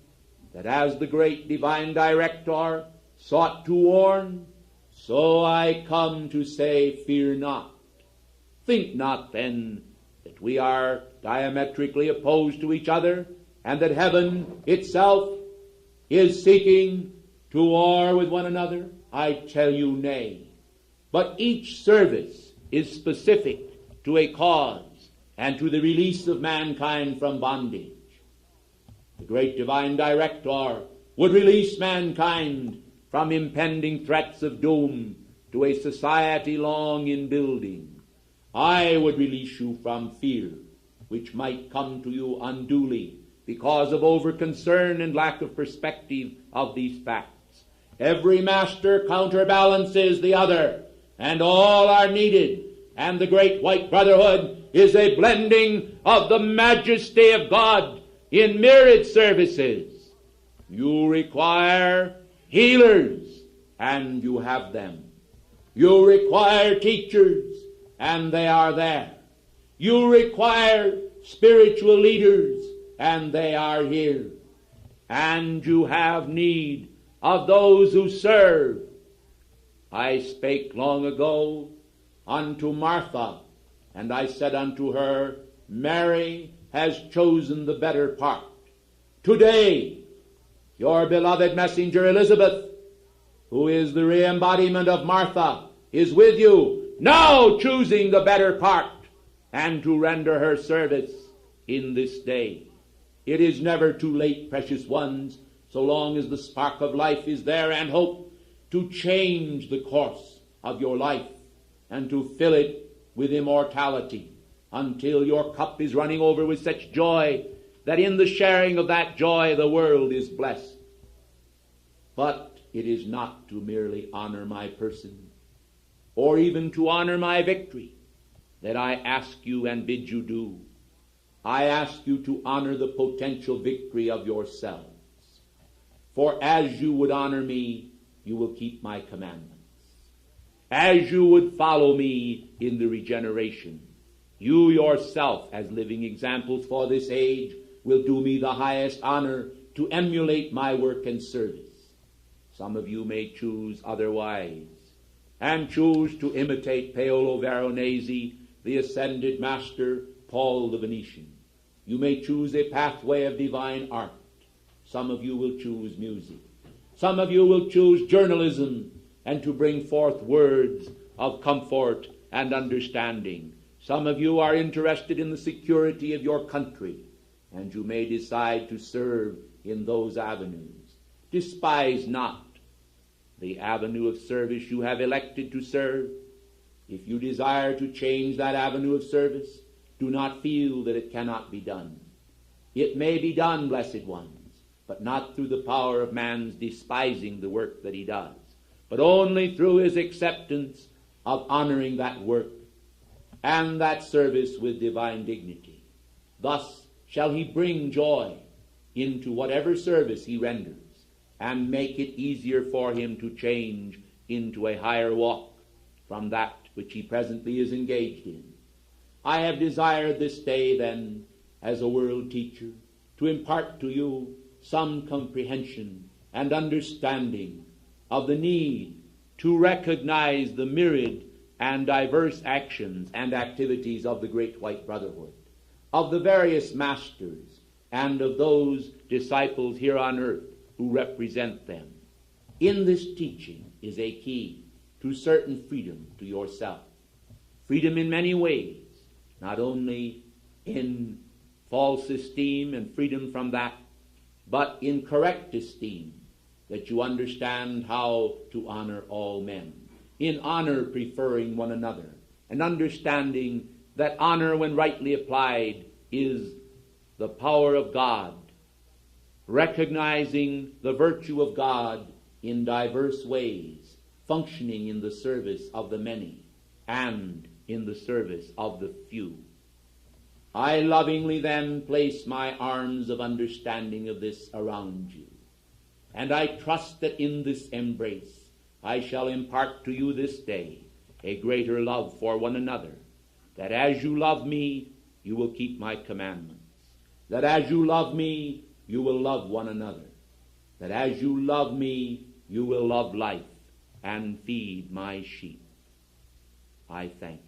that as the great divine director sought to warn, so I come to say, fear not. Think not then that we are diametrically opposed to each other, and that heaven itself is seeking to war with one another. I tell you, nay. But each service is specific to a cause and to the release of mankind from bondage. The great divine director would release mankind from impending threats of doom to a society long in building. I would release you from fear, which might come to you unduly because of over-concern and lack of perspective of these facts. Every master counterbalances the other, and all are needed, and the great white brotherhood is a blending of the majesty of God in myriad services. You require healers, and you have them. You require teachers, and they are there. You require spiritual leaders, and they are here. And you have need of those who serve. I spake long ago unto Martha, and I said unto her, Mary has chosen the better part. Today, your beloved messenger Elizabeth, who is the re-embodiment of Martha, is with you, now choosing the better part, and to render her service in this day. It is never too late, precious ones, so long as the spark of life is there and hope, to change the course of your life and to fill it with immortality until your cup is running over with such joy that in the sharing of that joy the world is blessed. But it is not to merely honor my person or even to honor my victory that I ask you and bid you do. I ask you to honor the potential victory of yourselves. For as you would honor me, you will keep my commandments. As you would follow me in the regeneration, you yourself, as living examples for this age, will do me the highest honor to emulate my work and service. Some of you may choose otherwise, and choose to imitate Paolo Veronese, the ascended master, Paul the Venetian. You may choose a pathway of divine art. Some of you will choose music. Some of you will choose journalism and to bring forth words of comfort and understanding. Some of you are interested in the security of your country, and you may decide to serve in those avenues. Despise not the avenue of service you have elected to serve. If you desire to change that avenue of service, do not feel that it cannot be done. It may be done, blessed ones, but not through the power of man's despising the work that he does, but only through his acceptance of honoring that work and that service with divine dignity. Thus shall he bring joy into whatever service he renders, and make it easier for him to change into a higher walk from that which he presently is engaged in. I have desired this day, then, as a world teacher, to impart to you some comprehension and understanding of the need to recognize the myriad and diverse actions and activities of the Great White Brotherhood, of the various masters, and of those disciples here on earth who represent them. In this teaching is a key to certain freedom to yourself. Freedom in many ways, not only in false esteem and freedom from that, but in correct esteem, that you understand how to honor all men, in honor preferring one another, and understanding that honor, when rightly applied, is the power of God, recognizing the virtue of God in diverse ways, functioning in the service of the many and in the service of the few. I lovingly then place my arms of understanding of this around you, and I trust that in this embrace I shall impart to you this day a greater love for one another, that as you love me, you will keep my commandments, that as you love me, you will love one another, that as you love me, you will love life and feed my sheep. I thank you.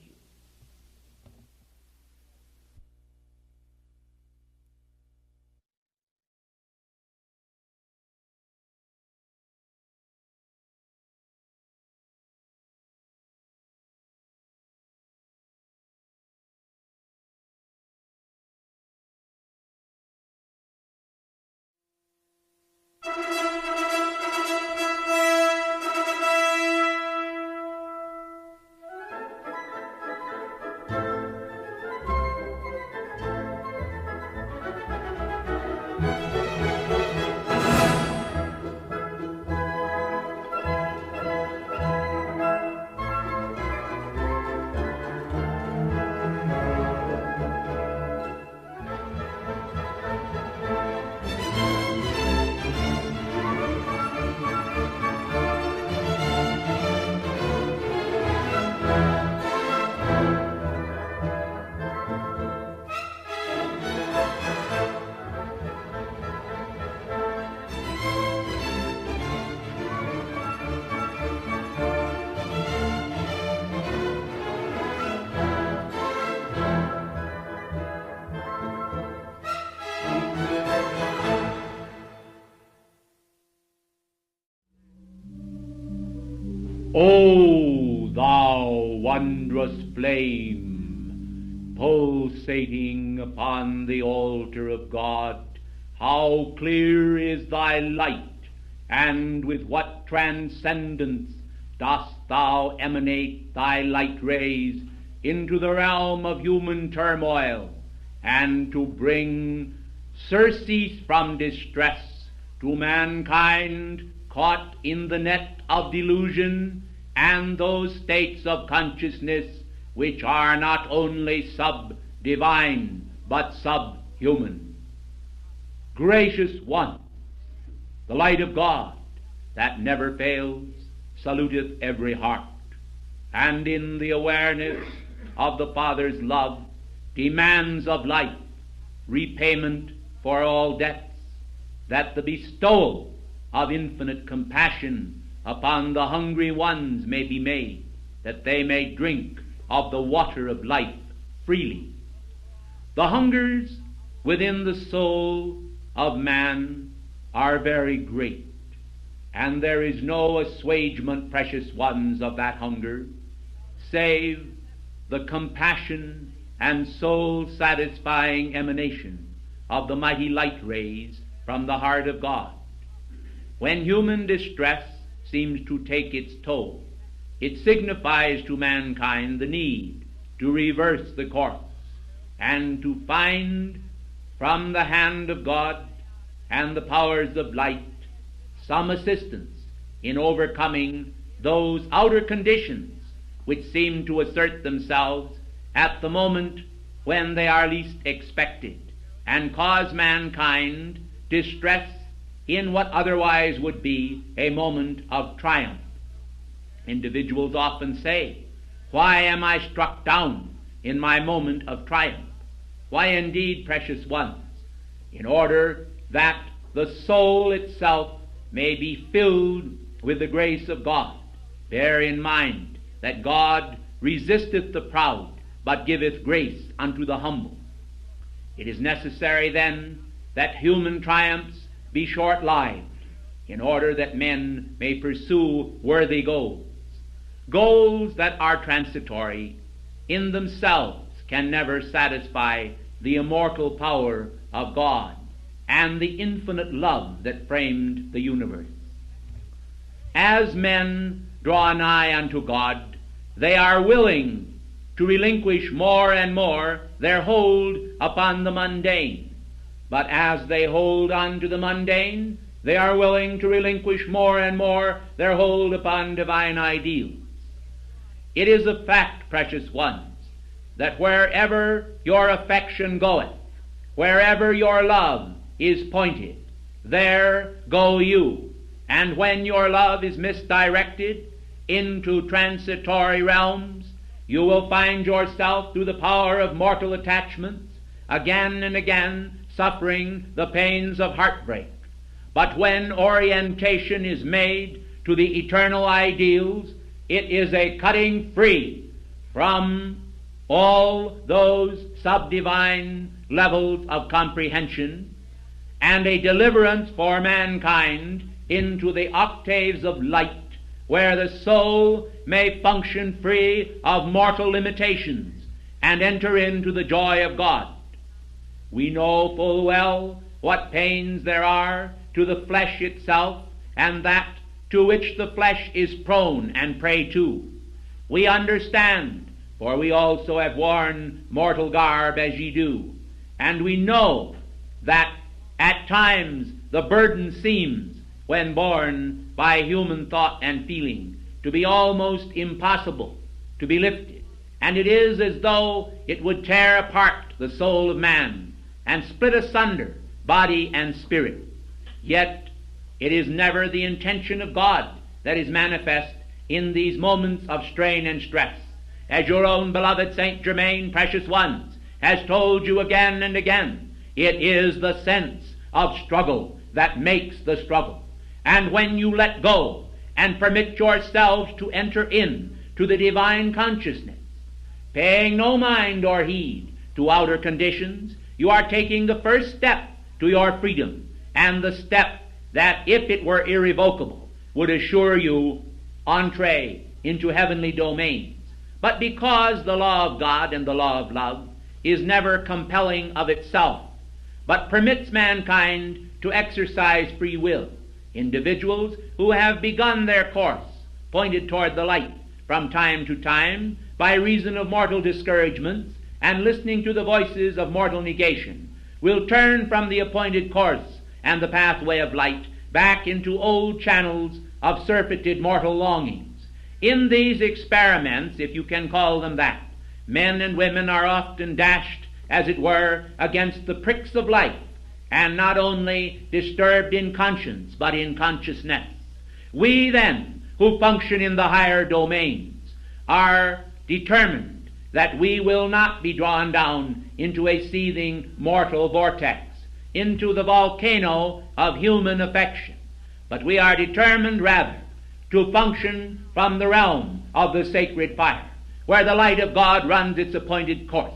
O thou wondrous flame, pulsating upon the altar of God, how clear is thy light, and with what transcendence dost thou emanate thy light rays into the realm of human turmoil, and to bring surcease from distress to mankind caught in the net of delusion and those states of consciousness which are not only sub-divine but subhuman. Gracious One, the light of God that never fails, saluteth every heart, and in the awareness of the Father's love demands of life repayment for all debts, that the bestowal of infinite compassion upon the hungry ones may be made, that they may drink of the water of life freely. The hungers within the soul of man are very great, and there is no assuagement, precious ones, of that hunger, save the compassion and soul-satisfying emanation of the mighty light rays from the heart of God. When human distress seems to take its toll, it signifies to mankind the need to reverse the course and to find from the hand of God and the powers of light some assistance in overcoming those outer conditions which seem to assert themselves at the moment when they are least expected, and cause mankind distress in what otherwise would be a moment of triumph. Individuals often say, "Why am I struck down in my moment of triumph?" Why indeed, precious ones? In order that the soul itself may be filled with the grace of God. Bear in mind that God resisteth the proud, but giveth grace unto the humble. It is necessary then that human triumphs be short-lived, in order that men may pursue worthy goals. Goals that are transitory in themselves can never satisfy the immortal power of God and the infinite love that framed the universe. As men draw nigh unto God, they are willing to relinquish more and more their hold upon the mundane. But as they hold on to the mundane, they are willing to relinquish more and more their hold upon divine ideals. It is a fact, precious ones, that wherever your affection goeth, wherever your love is pointed, there go you. And when your love is misdirected into transitory realms, you will find yourself, through the power of mortal attachments, again and again suffering the pains of heartbreak. But when orientation is made to the eternal ideals, it is a cutting free from all those subdivine levels of comprehension, and a deliverance for mankind into the octaves of light, where the soul may function free of mortal limitations and enter into the joy of God. We know full well what pains there are to the flesh itself, and that to which the flesh is prone and prey to. We understand, for we also have worn mortal garb as ye do, and we know that at times the burden seems, when borne by human thought and feeling, to be almost impossible to be lifted, and it is as though it would tear apart the soul of man and split asunder body and spirit. Yet it is never the intention of God that is manifest in these moments of strain and stress. As your own beloved Saint Germain, precious ones, has told you again and again, it is the sense of struggle that makes the struggle. And when you let go and permit yourselves to enter in to the divine consciousness, paying no mind or heed to outer conditions, you are taking the first step to your freedom, and the step that, if it were irrevocable, would assure you entree into heavenly domains. But because the law of God and the law of love is never compelling of itself, but permits mankind to exercise free will, individuals who have begun their course pointed toward the light from time to time by reason of mortal discouragements and listening to the voices of mortal negation, will turn from the appointed course and the pathway of light back into old channels of surfeited mortal longings. In these experiments, if you can call them that, men and women are often dashed, as it were, against the pricks of life, and not only disturbed in conscience, but in consciousness. We then, who function in the higher domains, are determined that we will not be drawn down into a seething mortal vortex, into the volcano of human affection, but we are determined rather to function from the realm of the sacred fire, where the light of God runs its appointed course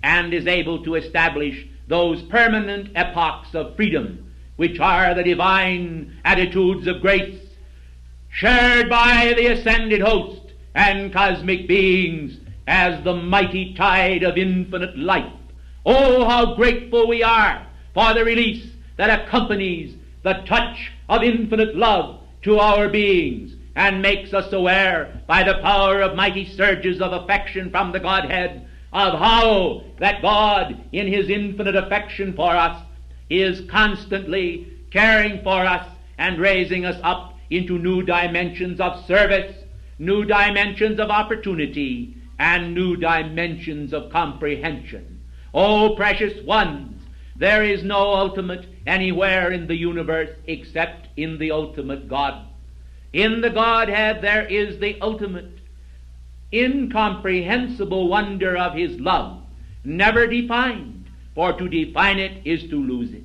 and is able to establish those permanent epochs of freedom which are the divine attitudes of grace shared by the ascended host and cosmic beings as the mighty tide of infinite life. Oh, how grateful we are for the release that accompanies the touch of infinite love to our beings and makes us aware by the power of mighty surges of affection from the Godhead of how that God, in his infinite affection for us, is constantly caring for us and raising us up into new dimensions of service, new dimensions of opportunity, and new dimensions of comprehension. Oh, precious ones, There is no ultimate anywhere in the universe except in the ultimate God. In the Godhead there is the ultimate, incomprehensible wonder of His love, never defined, for to define it is to lose it.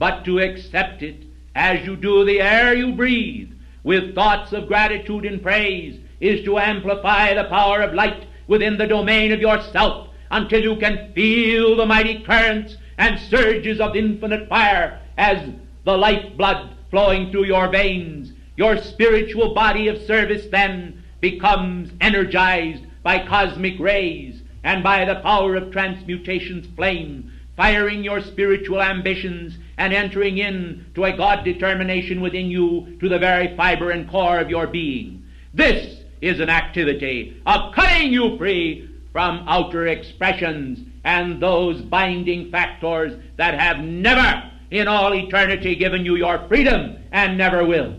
But to accept it, as you do the air you breathe, with thoughts of gratitude and praise, is to amplify the power of light within the domain of yourself until you can feel the mighty currents and surges of infinite fire as the lifeblood flowing through your veins. Your spiritual body of service then becomes energized by cosmic rays and by the power of transmutation's flame, firing your spiritual ambitions and entering into a God determination within you to the very fiber and core of your being. This is an activity of cutting you free from outer expressions and those binding factors that have never in all eternity given you your freedom and never will.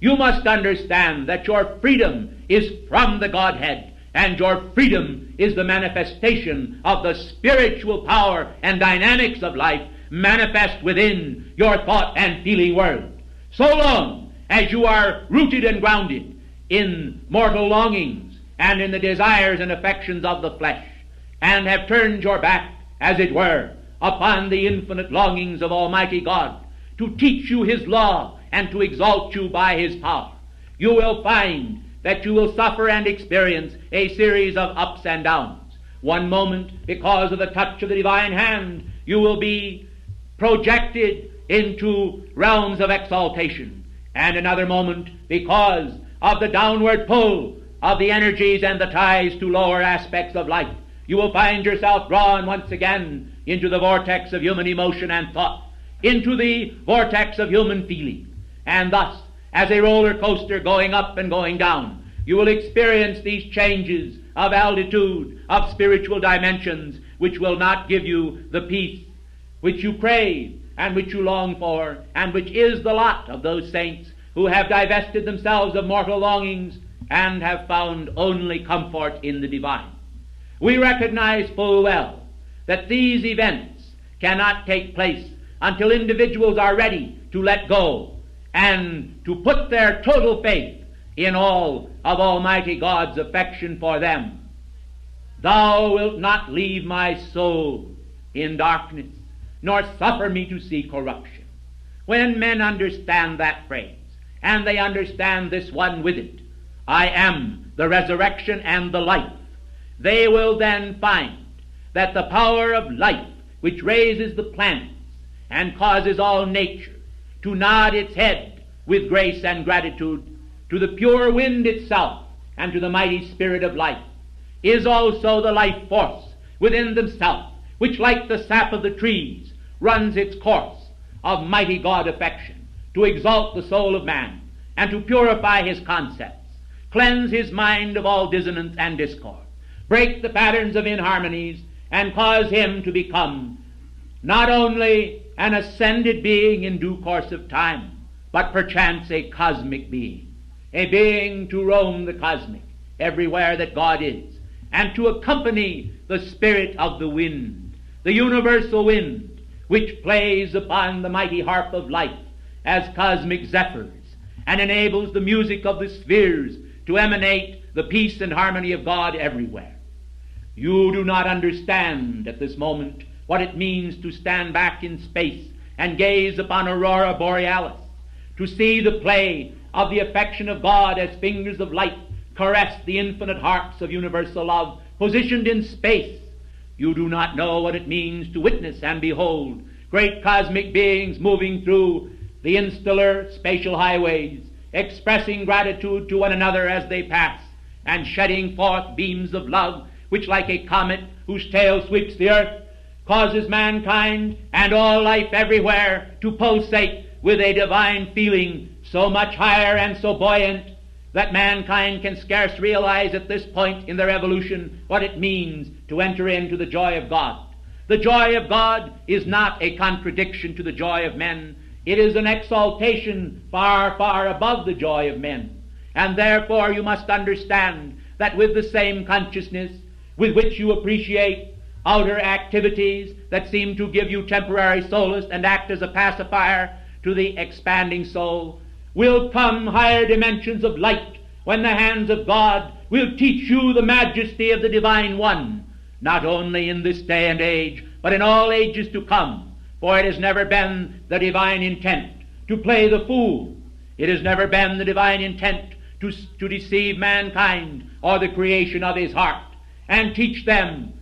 You must understand that your freedom is from the Godhead, and your freedom is the manifestation of the spiritual power and dynamics of life manifest within your thought and feeling world. So long as you are rooted and grounded in mortal longings and in the desires and affections of the flesh, and have turned your back, as it were, upon the infinite longings of Almighty God to teach you His law and to exalt you by His power, you will find that you will suffer and experience a series of ups and downs. One moment, because of the touch of the divine hand, you will be projected into realms of exaltation, and another moment, because of the downward pull of the energies and the ties to lower aspects of life, you will find yourself drawn once again into the vortex of human emotion and thought, into the vortex of human feeling. And thus, as a roller coaster going up and going down, you will experience these changes of altitude, of spiritual dimensions, which will not give you the peace which you crave and which you long for, and which is the lot of those saints who have divested themselves of mortal longings and have found only comfort in the divine. We recognize full well that these events cannot take place until individuals are ready to let go and to put their total faith in all of Almighty God's affection for them. Thou wilt not leave my soul in darkness, nor suffer me to see corruption. When men understand that phrase, and they understand this one with it, I am the resurrection and the life, they will then find that the power of life, which raises the planets and causes all nature to nod its head with grace and gratitude to the pure wind itself and to the mighty spirit of life, is also the life force within themselves, which like the sap of the trees runs its course of mighty God affection to exalt the soul of man and to purify his concepts, cleanse his mind of all dissonance and discord, break the patterns of inharmonies, and cause him to become not only an ascended being in due course of time, but perchance a cosmic being, a being to roam the cosmic everywhere that God is, and to accompany the spirit of the wind, the universal wind, which plays upon the mighty harp of life as cosmic zephyrs, and enables the music of the spheres to emanate the peace and harmony of God everywhere. You do not understand at this moment what it means to stand back in space and gaze upon aurora borealis, to see the play of the affection of God as fingers of light caress the infinite harps of universal love positioned in space. You do not know what it means to witness and behold great cosmic beings moving through the interstellar spatial highways, expressing gratitude to one another as they pass, and shedding forth beams of love which, like a comet whose tail sweeps the earth, causes mankind and all life everywhere to pulsate with a divine feeling so much higher and so buoyant that mankind can scarce realize at this point in their evolution what it means to enter into the joy of God. The joy of God is not a contradiction to the joy of men. It is an exaltation far, far above the joy of men. And therefore you must understand that with the same consciousness with which you appreciate outer activities that seem to give you temporary solace and act as a pacifier to the expanding soul, will come higher dimensions of light when the hands of God will teach you the majesty of the Divine One, not only in this day and age, but in all ages to come. For it has never been the divine intent to play the fool. It has never been the divine intent to deceive mankind or the creation of his heart and teach them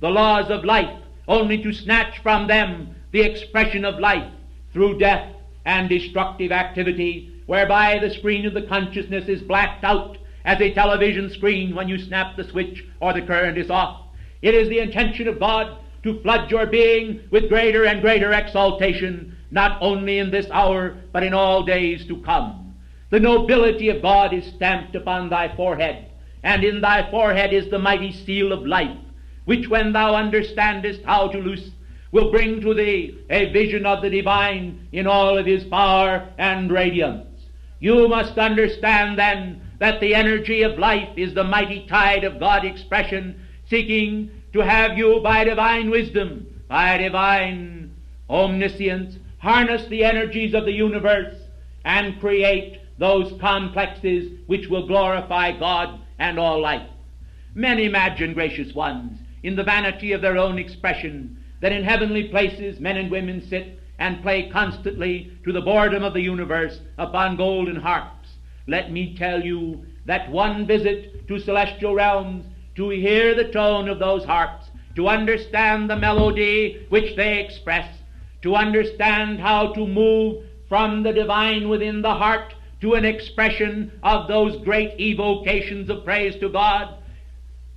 the laws of life, only to snatch from them the expression of life through death and destructive activity, whereby the screen of the consciousness is blacked out as a television screen when you snap the switch or the current is off. It is the intention of God to flood your being with greater and greater exaltation, not only in this hour, but in all days to come. The nobility of God is stamped upon thy forehead, and in thy forehead is the mighty seal of life, which when thou understandest how to loose, will bring to thee a vision of the divine in all of his power and radiance. You must understand then that the energy of life is the mighty tide of God expression, seeking to have you by divine wisdom, by divine omniscience, harness the energies of the universe and create those complexes which will glorify God and all life. Men imagine, gracious ones, in the vanity of their own expression, that in heavenly places men and women sit and play constantly to the boredom of the universe upon golden harps. Let me tell you that one visit to celestial realms, to hear the tone of those harps, to understand the melody which they express, to understand how to move from the divine within the heart to an expression of those great evocations of praise to God,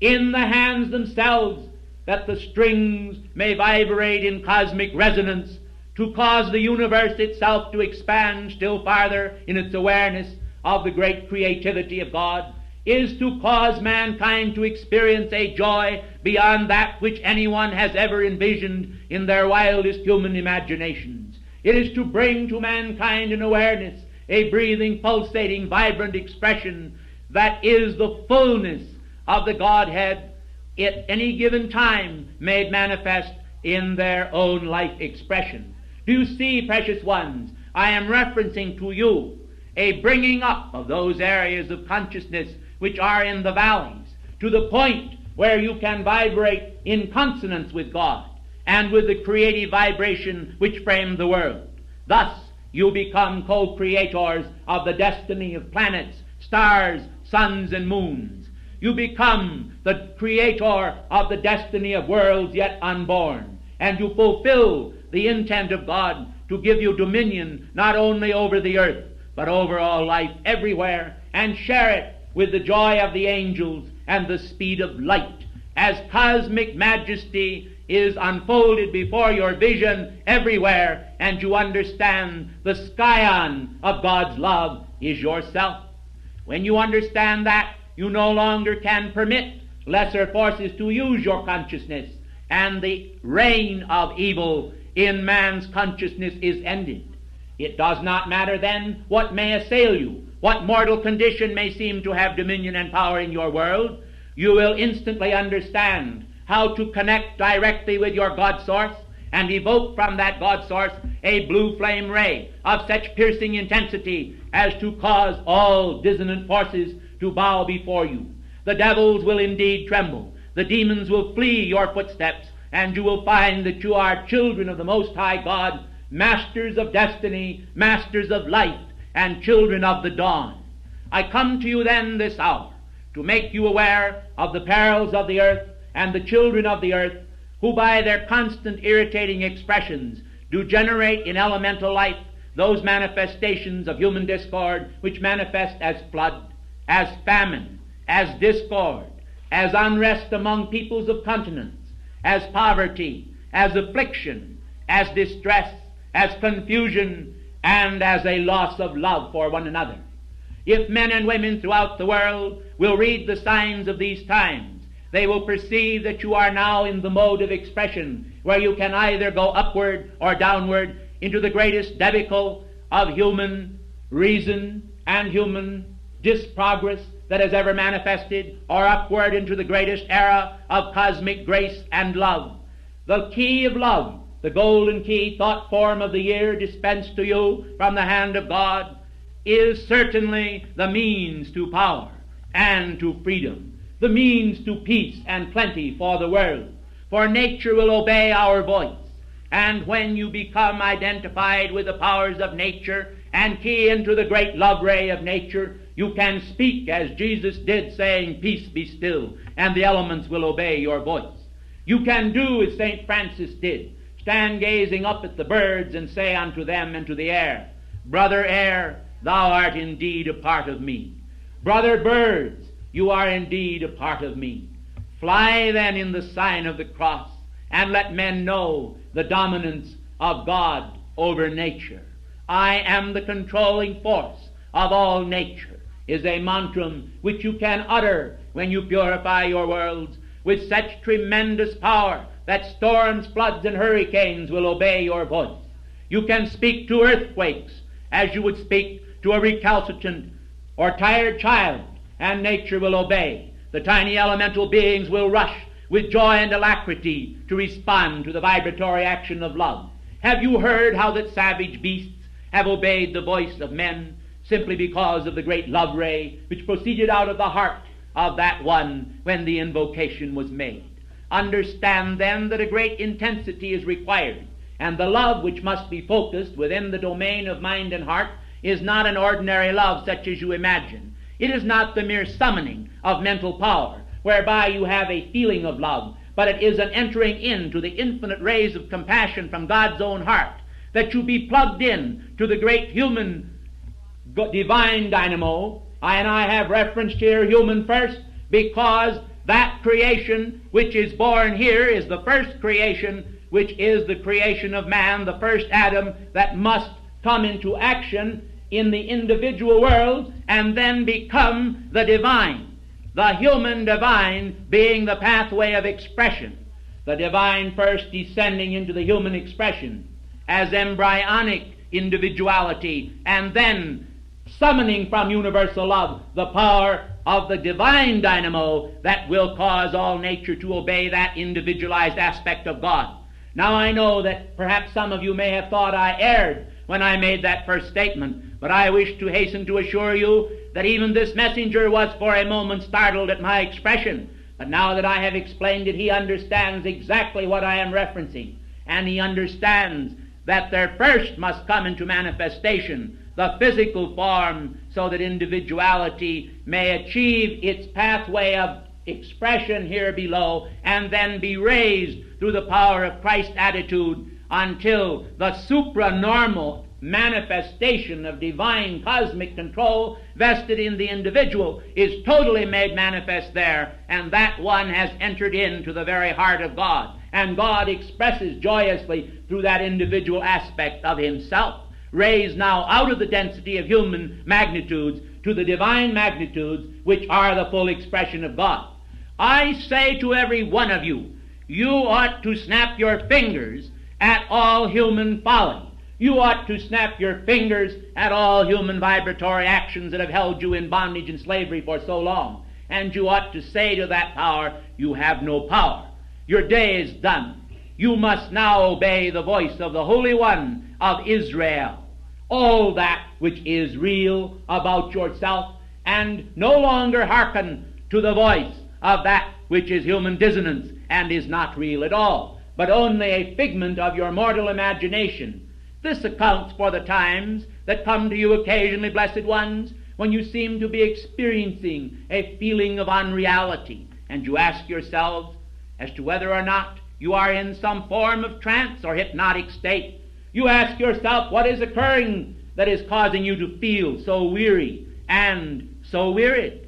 in the hands themselves, that the strings may vibrate in cosmic resonance, to cause the universe itself to expand still farther in its awareness of the great creativity of God, is to cause mankind to experience a joy beyond that which anyone has ever envisioned in their wildest human imaginations. It is to bring to mankind an awareness, a breathing, pulsating, vibrant expression that is the fullness of the Godhead at any given time made manifest in their own life expression. Do you see, precious ones, I am referencing to you a bringing up of those areas of consciousness which are in the valleys, to the point where you can vibrate in consonance with God and with the creative vibration which framed the world. Thus, you become co-creators of the destiny of planets, stars, suns, and moons. You become the creator of the destiny of worlds yet unborn, and you fulfill the intent of God to give you dominion not only over the earth, but over all life everywhere, and share it with the joy of the angels and the speed of light, as cosmic majesty is unfolded before your vision everywhere, and you understand the scion of God's love is yourself. When you understand that, you no longer can permit lesser forces to use your consciousness, and the reign of evil in man's consciousness is ended. It does not matter then what may assail you, what mortal condition may seem to have dominion and power in your world. You will instantly understand how to connect directly with your God source and evoke from that God source a blue flame ray of such piercing intensity as to cause all dissonant forces to bow before you. The devils will indeed tremble. The demons will flee your footsteps, and you will find that you are children of the Most High God, masters of destiny, masters of life, and children of the dawn. I come to you then this hour to make you aware of the perils of the earth and the children of the earth, who by their constant irritating expressions do generate in elemental life those manifestations of human discord which manifest as flood, as famine, as discord, as unrest among peoples of continents, as poverty, as affliction, as distress, as confusion, and as a loss of love for one another. If men and women throughout the world will read the signs of these times, they will perceive that you are now in the mode of expression where you can either go upward or downward into the greatest debacle of human reason and human progress that has ever manifested, or upward into the greatest era of cosmic grace and love. The key of love, the golden key, thought form of the year dispensed to you from the hand of God, is certainly the means to power and to freedom, the means to peace and plenty for the world. For nature will obey our voice, and when you become identified with the powers of nature and key into the great love ray of nature, you can speak as Jesus did, saying, "Peace, be still," and the elements will obey your voice. You can do as St. Francis did, stand gazing up at the birds and say unto them and to the air, "Brother air, thou art indeed a part of me. Brother birds, you are indeed a part of me. Fly then in the sign of the cross, and let men know the dominance of God over nature. I am the controlling force of all nature," is a mantra which you can utter when you purify your worlds with such tremendous power that storms, floods, and hurricanes will obey your voice. You can speak to earthquakes as you would speak to a recalcitrant or tired child, and nature will obey. The tiny elemental beings will rush with joy and alacrity to respond to the vibratory action of love. Have you heard how that savage beasts have obeyed the voice of men simply because of the great love ray which proceeded out of the heart of that one when the invocation was made? Understand then that a great intensity is required, and the love which must be focused within the domain of mind and heart is not an ordinary love such as you imagine. It is not the mere summoning of mental power whereby you have a feeling of love, but it is an entering into the infinite rays of compassion from God's own heart, that you be plugged in to the great human divine dynamo. And I have referenced here human first, because that creation which is born here is the first creation, which is the creation of man, the first Adam that must come into action in the individual world and then become the divine. The human divine being the pathway of expression. The divine first descending into the human expression as embryonic individuality, and then summoning from universal love the power of the divine dynamo that will cause all nature to obey that individualized aspect of God. Now I know that perhaps some of you may have thought I erred when I made that first statement, but I wish to hasten to assure you that even this messenger was for a moment startled at my expression. But now that I have explained it, he understands exactly what I am referencing, and he understands that there first must come into manifestation the physical form, so that individuality may achieve its pathway of expression here below, and then be raised through the power of Christ's attitude until the supranormal manifestation of divine cosmic control vested in the individual is totally made manifest there, and that one has entered into the very heart of God, and God expresses joyously through that individual aspect of himself, raised now out of the density of human magnitudes to the divine magnitudes which are the full expression of God. I say to every one of you, you ought to snap your fingers at all human folly. You ought to snap your fingers at all human vibratory actions that have held you in bondage and slavery for so long. And you ought to say to that power, you have no power. Your day is done. You must now obey the voice of the Holy One of Israel. All that which is real about yourself, and no longer hearken to the voice of that which is human dissonance and is not real at all, but only a figment of your mortal imagination. This accounts for the times that come to you occasionally, blessed ones, when you seem to be experiencing a feeling of unreality, and you ask yourselves as to whether or not you are in some form of trance or hypnotic state. You ask yourself what is occurring that is causing you to feel so weary and so wearied.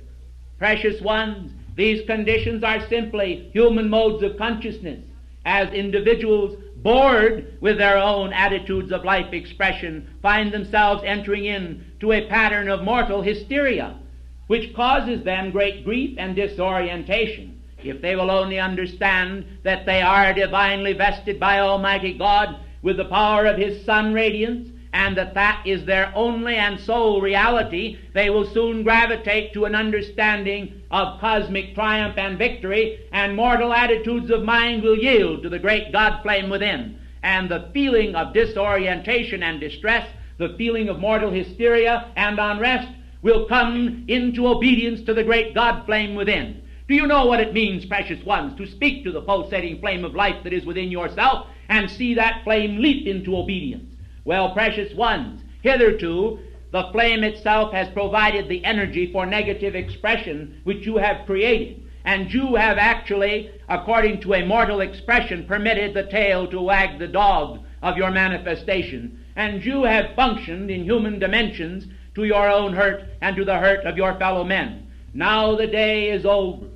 Precious ones, these conditions are simply human modes of consciousness, as individuals bored with their own attitudes of life expression find themselves entering into a pattern of mortal hysteria, which causes them great grief and disorientation. If they will only understand that they are divinely vested by Almighty God with the power of His sun radiance, and that is their only and sole reality, they will soon gravitate to an understanding of cosmic triumph and victory, and mortal attitudes of mind will yield to the great God flame within. And the feeling of disorientation and distress, the feeling of mortal hysteria and unrest, will come into obedience to the great God flame within. Do you know what it means, precious ones, to speak to the pulsating flame of life that is within yourself and see that flame leap into obedience? Well, precious ones, hitherto the flame itself has provided the energy for negative expression which you have created, and you have actually, according to a mortal expression, permitted the tail to wag the dog of your manifestation, and you have functioned in human dimensions to your own hurt and to the hurt of your fellow men. Now the day is over.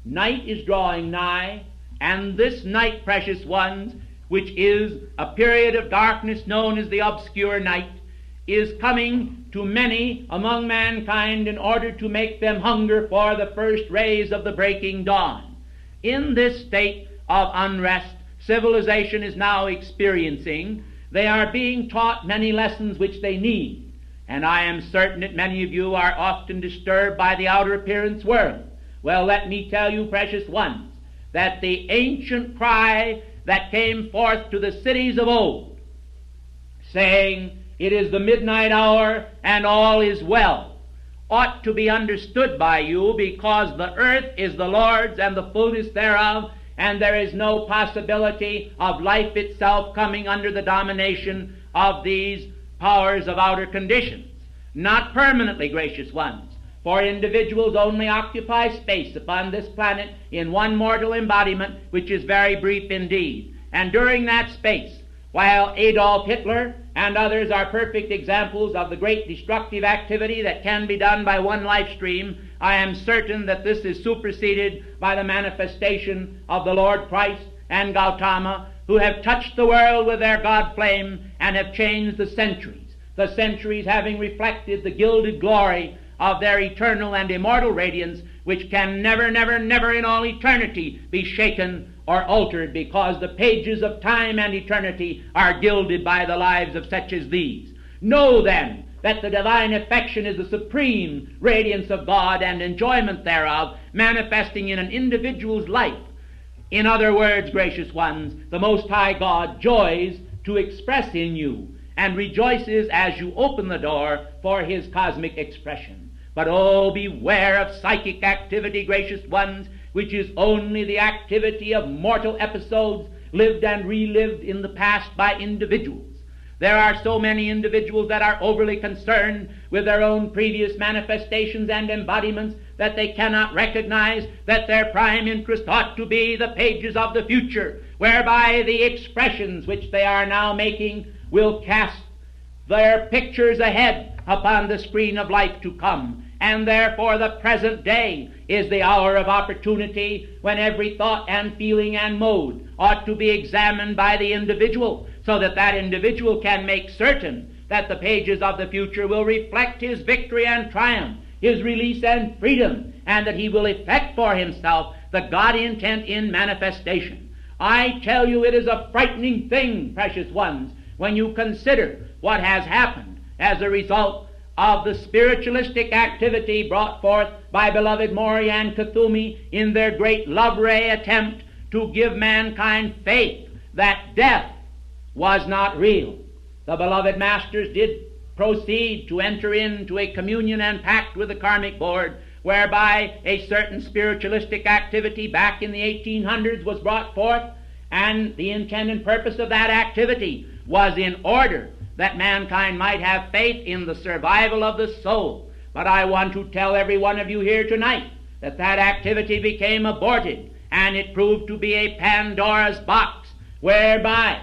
Night is drawing nigh, and this night, precious ones, which is a period of darkness known as the obscure night, is coming to many among mankind in order to make them hunger for the first rays of the breaking dawn. In this state of unrest civilization is now experiencing, they are being taught many lessons which they need. And I am certain that many of you are often disturbed by the outer appearance world. Well, let me tell you, precious ones, that the ancient cry that came forth to the cities of old, saying, "It is the midnight hour, and all is well," ought to be understood by you, because the earth is the Lord's and the fullness thereof, and there is no possibility of life itself coming under the domination of these powers of outer conditions. Not permanently, gracious ones, for individuals only occupy space upon this planet in one mortal embodiment, which is very brief indeed. And during that space, while Adolf Hitler and others are perfect examples of the great destructive activity that can be done by one life stream, I am certain that this is superseded by the manifestation of the Lord Christ and Gautama, who have touched the world with their God flame and have changed the centuries having reflected the gilded glory of their eternal and immortal radiance, which can never, never, never in all eternity be shaken or altered, because the pages of time and eternity are gilded by the lives of such as these. Know then that the divine affection is the supreme radiance of God and enjoyment thereof manifesting in an individual's life. In other words, gracious ones, the Most High God joys to express in you and rejoices as you open the door for His cosmic expression. But oh, beware of psychic activity, gracious ones, which is only the activity of mortal episodes lived and relived in the past by individuals. There are so many individuals that are overly concerned with their own previous manifestations and embodiments that they cannot recognize that their prime interest ought to be the pages of the future, whereby the expressions which they are now making will cast their pictures ahead upon the screen of life to come. And therefore the present day is the hour of opportunity when every thought and feeling and mode ought to be examined by the individual, so that that individual can make certain that the pages of the future will reflect his victory and triumph, his release and freedom, and that he will effect for himself the God intent in manifestation. I tell you, it is a frightening thing, precious ones, when you consider what has happened as a result of the spiritualistic activity brought forth by beloved Morya and Kuthumi in their great love ray attempt to give mankind faith that death was not real. The beloved masters did proceed to enter into a communion and pact with the karmic board, whereby a certain spiritualistic activity back in the 1800s was brought forth, and the intent and purpose of that activity was in order that mankind might have faith in the survival of the soul. But I want to tell every one of you here tonight that that activity became aborted, and it proved to be a Pandora's box, whereby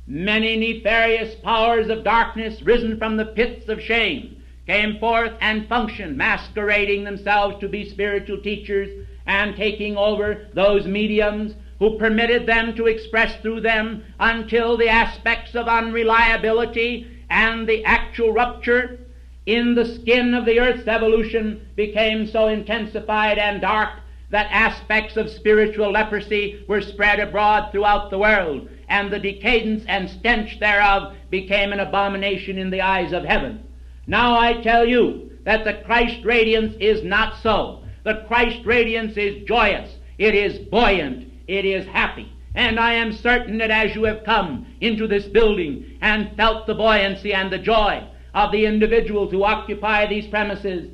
many nefarious powers of darkness risen from the pits of shame came forth and functioned, masquerading themselves to be spiritual teachers and taking over those mediums who permitted them to express through them, until the aspects of unreliability and the actual rupture in the skin of the earth's evolution became so intensified and dark that aspects of spiritual leprosy were spread abroad throughout the world, and the decadence and stench thereof became an abomination in the eyes of heaven. Now I tell you that the Christ radiance is not so. The Christ radiance is joyous, it is buoyant, it is happy. And I am certain that as you have come into this building and felt the buoyancy and the joy of the individuals who occupy these premises,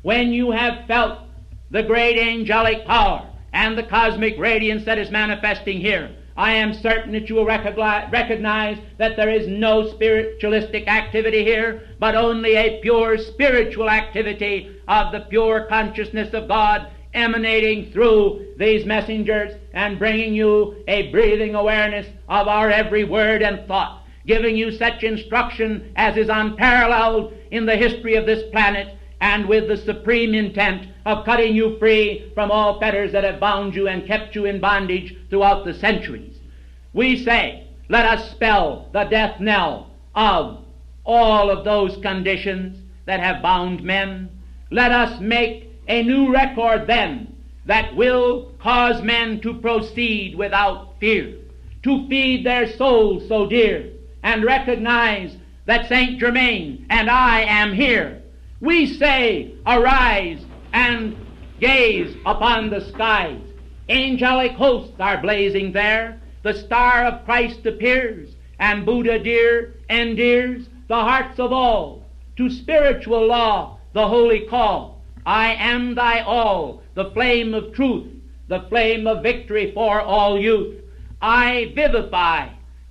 when you have felt the great angelic power and the cosmic radiance that is manifesting here, I am certain that you will recognize that there is no spiritualistic activity here, but only a pure spiritual activity of the pure consciousness of God emanating through these messengers and bringing you a breathing awareness of our every word and thought, giving you such instruction as is unparalleled in the history of this planet, and with the supreme intent of cutting you free from all fetters that have bound you and kept you in bondage throughout the centuries. We say, let us spell the death knell of all of those conditions that have bound men. Let us make a new record then that will cause men to proceed without fear, to feed their souls so dear, and recognize that Saint Germain and I am here. We say, arise and gaze upon the skies. Angelic hosts are blazing there. The star of Christ appears, and Buddha dear endears the hearts of all. To spiritual law the holy call. I am thy all, the flame of truth, the flame of victory for all youth. I vivify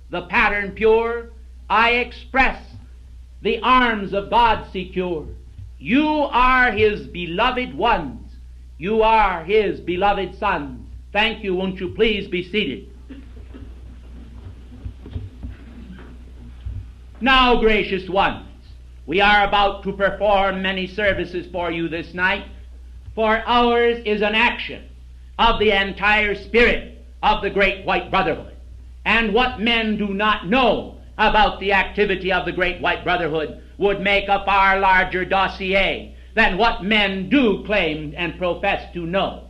the pattern pure. I express the arms of God secure. You are his beloved ones. You are his beloved sons. Thank you. Won't you please be seated? Now, gracious ones, we are about to perform many services for you this night, for ours is an action of the entire spirit of the Great White Brotherhood. And what men do not know about the activity of the Great White Brotherhood would make a far larger dossier than what men do claim and profess to know.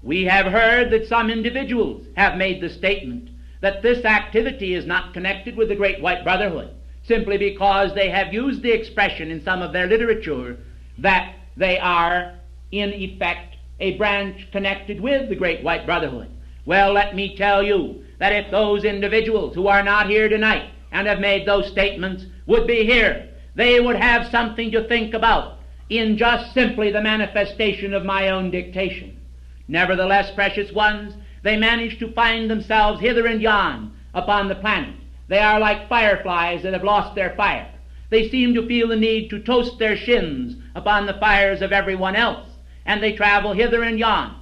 We have heard that some individuals have made the statement that this activity is not connected with the Great White Brotherhood, simply because they have used the expression in some of their literature that they are, in effect, a branch connected with the Great White Brotherhood. Well, let me tell you that if those individuals who are not here tonight and have made those statements would be here, they would have something to think about in just simply the manifestation of my own dictation. Nevertheless, precious ones, they manage to find themselves hither and yon upon the planet. They are like fireflies that have lost their fire. They seem to feel the need to toast their shins upon the fires of everyone else, and they travel hither and yon.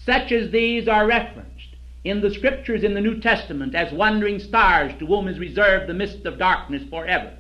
Such as these are referenced in the Scriptures in the New Testament as wandering stars to whom is reserved the mist of darkness forever.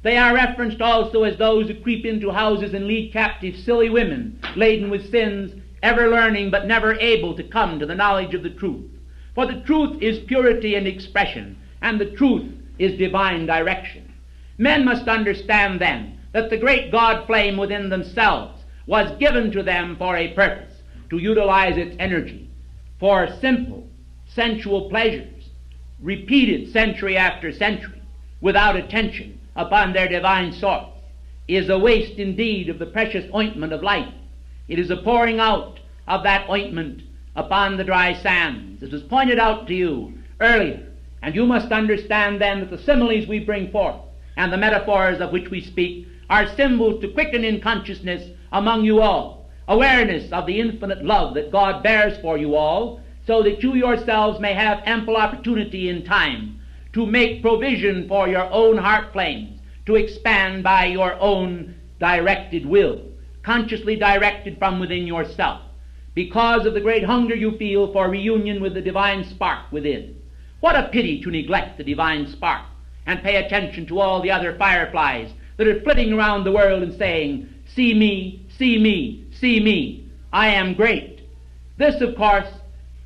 They are referenced also as those who creep into houses and lead captive silly women laden with sins, ever learning but never able to come to the knowledge of the truth. For the truth is purity and expression, and the truth is divine direction. Men must understand then that the great God flame within themselves was given to them for a purpose, to utilize its energy for simple, sensual pleasures, repeated century after century, without attention upon their divine source, is a waste indeed of the precious ointment of life. It is a pouring out of that ointment upon the dry sands. It was pointed out to you earlier, and you must understand then that the similes we bring forth and the metaphors of which we speak are symbols to quicken in consciousness among you all awareness of the infinite love that God bears for you all, so that you yourselves may have ample opportunity in time to make provision for your own heart flames, to expand by your own directed will, consciously directed from within yourself, because of the great hunger you feel for reunion with the divine spark within. What a pity to neglect the divine spark and pay attention to all the other fireflies that are flitting around the world and saying, "See me, see me, see me, I am great." This, of course,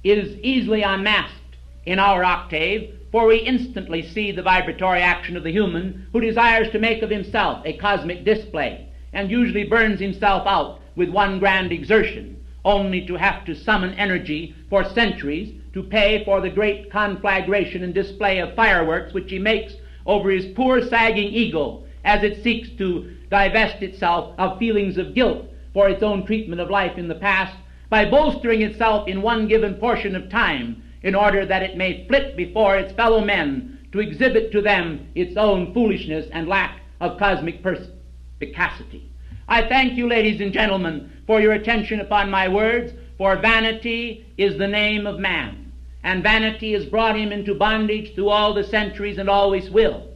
is easily unmasked in our octave, for we instantly see the vibratory action of the human who desires to make of himself a cosmic display, and usually burns himself out with one grand exertion, only to have to summon energy for centuries to pay for the great conflagration and display of fireworks which he makes over his poor sagging ego as it seeks to divest itself of feelings of guilt for its own treatment of life in the past by bolstering itself in one given portion of time in order that it may flit before its fellow men to exhibit to them its own foolishness and lack of cosmic perspicacity. I thank you, ladies and gentlemen, for your attention upon my words, for vanity is the name of man, and vanity has brought him into bondage through all the centuries and always will.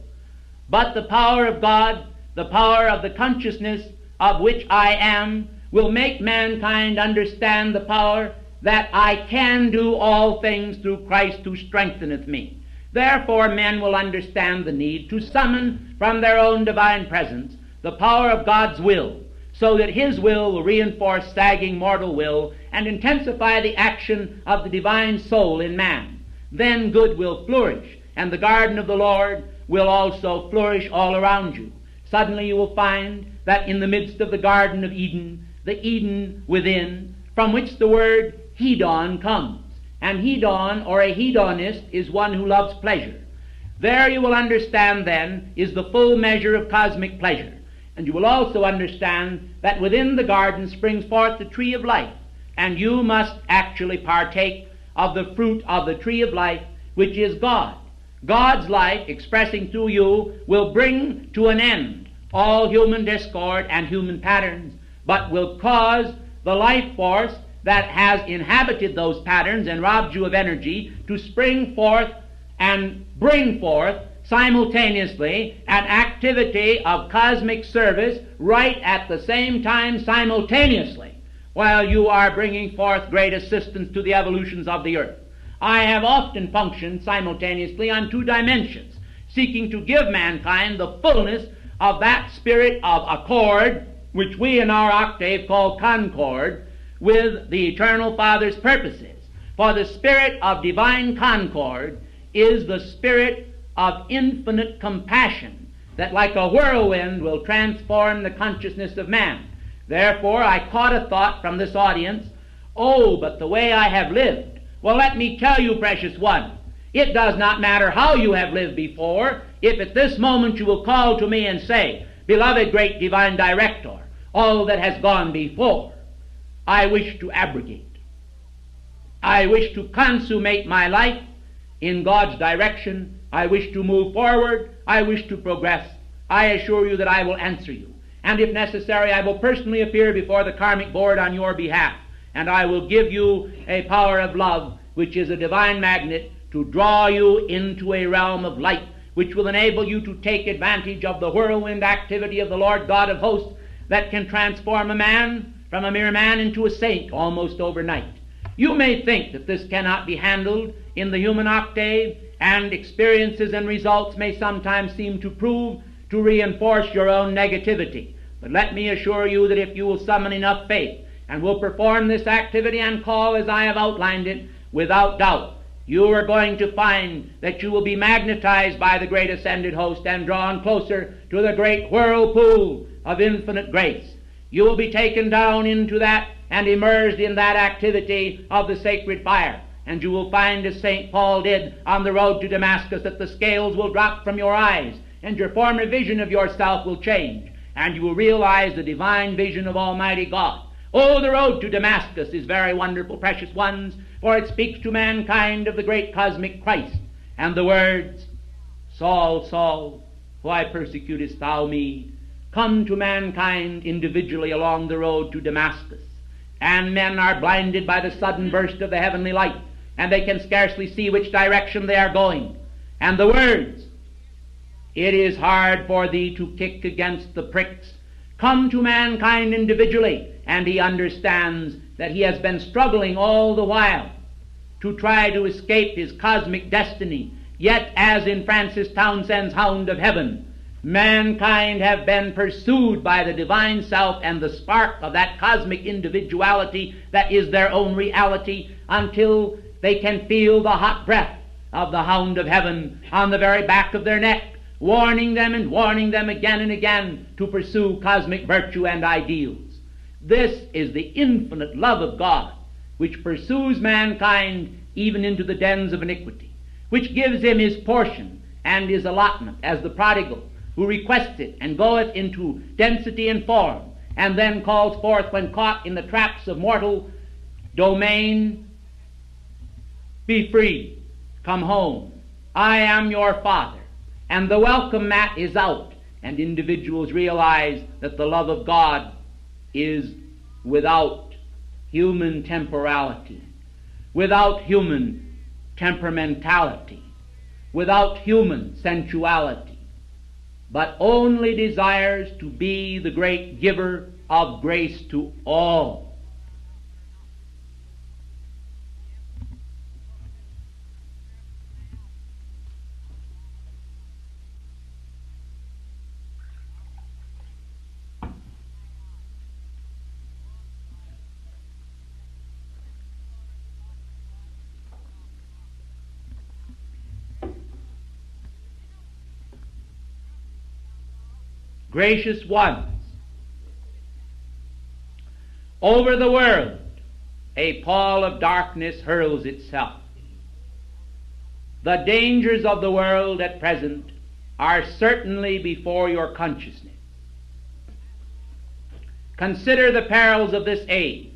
But the power of God, the power of the consciousness of which I am, will make mankind understand the power that I can do all things through Christ who strengtheneth me. Therefore men will understand the need to summon from their own divine presence the power of God's will, so that his will reinforce sagging mortal will and intensify the action of the divine soul in man. Then good will flourish, and the garden of the Lord will also flourish all around you. Suddenly you will find that in the midst of the Garden of Eden, the Eden within, from which the word hedon comes, and hedon or a hedonist is one who loves pleasure. There you will understand then is the full measure of cosmic pleasure. And you will also understand that within the garden springs forth the tree of life, and you must actually partake of the fruit of the tree of life, which is God. God's life, expressing through you, will bring to an end all human discord and human patterns, but will cause the life force that has inhabited those patterns and robbed you of energy to spring forth and bring forth simultaneously an activity of cosmic service right at the same time simultaneously, while you are bringing forth great assistance to the evolutions of the earth. I have often functioned simultaneously on two dimensions, seeking to give mankind the fullness of that spirit of accord, which we in our octave call concord, with the Eternal Father's purposes. For the spirit of divine concord is the spirit of infinite compassion that like a whirlwind will transform the consciousness of man. Therefore I caught a thought from this audience, oh, but the way I have lived. Well, let me tell you, precious one, it does not matter how you have lived before, if at this moment you will call to me and say, beloved great divine director, all that has gone before, I wish to abrogate. I wish to consummate my life in God's direction. I wish to move forward. I wish to progress. I assure you that I will answer you. And if necessary, I will personally appear before the karmic board on your behalf. And I will give you a power of love, which is a divine magnet, to draw you into a realm of light, which will enable you to take advantage of the whirlwind activity of the Lord God of hosts that can transform a man from a mere man into a saint almost overnight. You may think that this cannot be handled in the human octave, and experiences and results may sometimes seem to prove to reinforce your own negativity. But let me assure you that if you will summon enough faith and will perform this activity and call as I have outlined it, without doubt, you are going to find that you will be magnetized by the great ascended host and drawn closer to the great whirlpool of infinite grace. You will be taken down into that and immersed in that activity of the sacred fire. And you will find, as St. Paul did on the road to Damascus, that the scales will drop from your eyes, and your former vision of yourself will change, and you will realize the divine vision of Almighty God. Oh, the road to Damascus is very wonderful, precious ones, for it speaks to mankind of the great cosmic Christ, and the words, Saul, Saul, why persecutest thou me? Come to mankind individually along the road to Damascus, and men are blinded by the sudden burst of the heavenly light, and they can scarcely see which direction they are going. And the words, it is hard for thee to kick against the pricks, come to mankind individually, and he understands that he has been struggling all the while to try to escape his cosmic destiny. Yet, as in Francis Townsend's Hound of Heaven, mankind have been pursued by the divine self and the spark of that cosmic individuality that is their own reality, until they can feel the hot breath of the Hound of Heaven on the very back of their neck, warning them and warning them again and again to pursue cosmic virtue and ideals. This is the infinite love of God, which pursues mankind even into the dens of iniquity, which gives him his portion and his allotment as the prodigal, who requests it and goeth into density and form, and then calls forth when caught in the traps of mortal domain, "Be free, come home, I am your Father." And the welcome mat is out, and individuals realize that the love of God is without human temporality, without human temperamentality, without human sensuality, but only desires to be the great giver of grace to all. Gracious ones, over the world a pall of darkness hurls itself. The dangers of the world at present are certainly before your consciousness. Consider the perils of this age.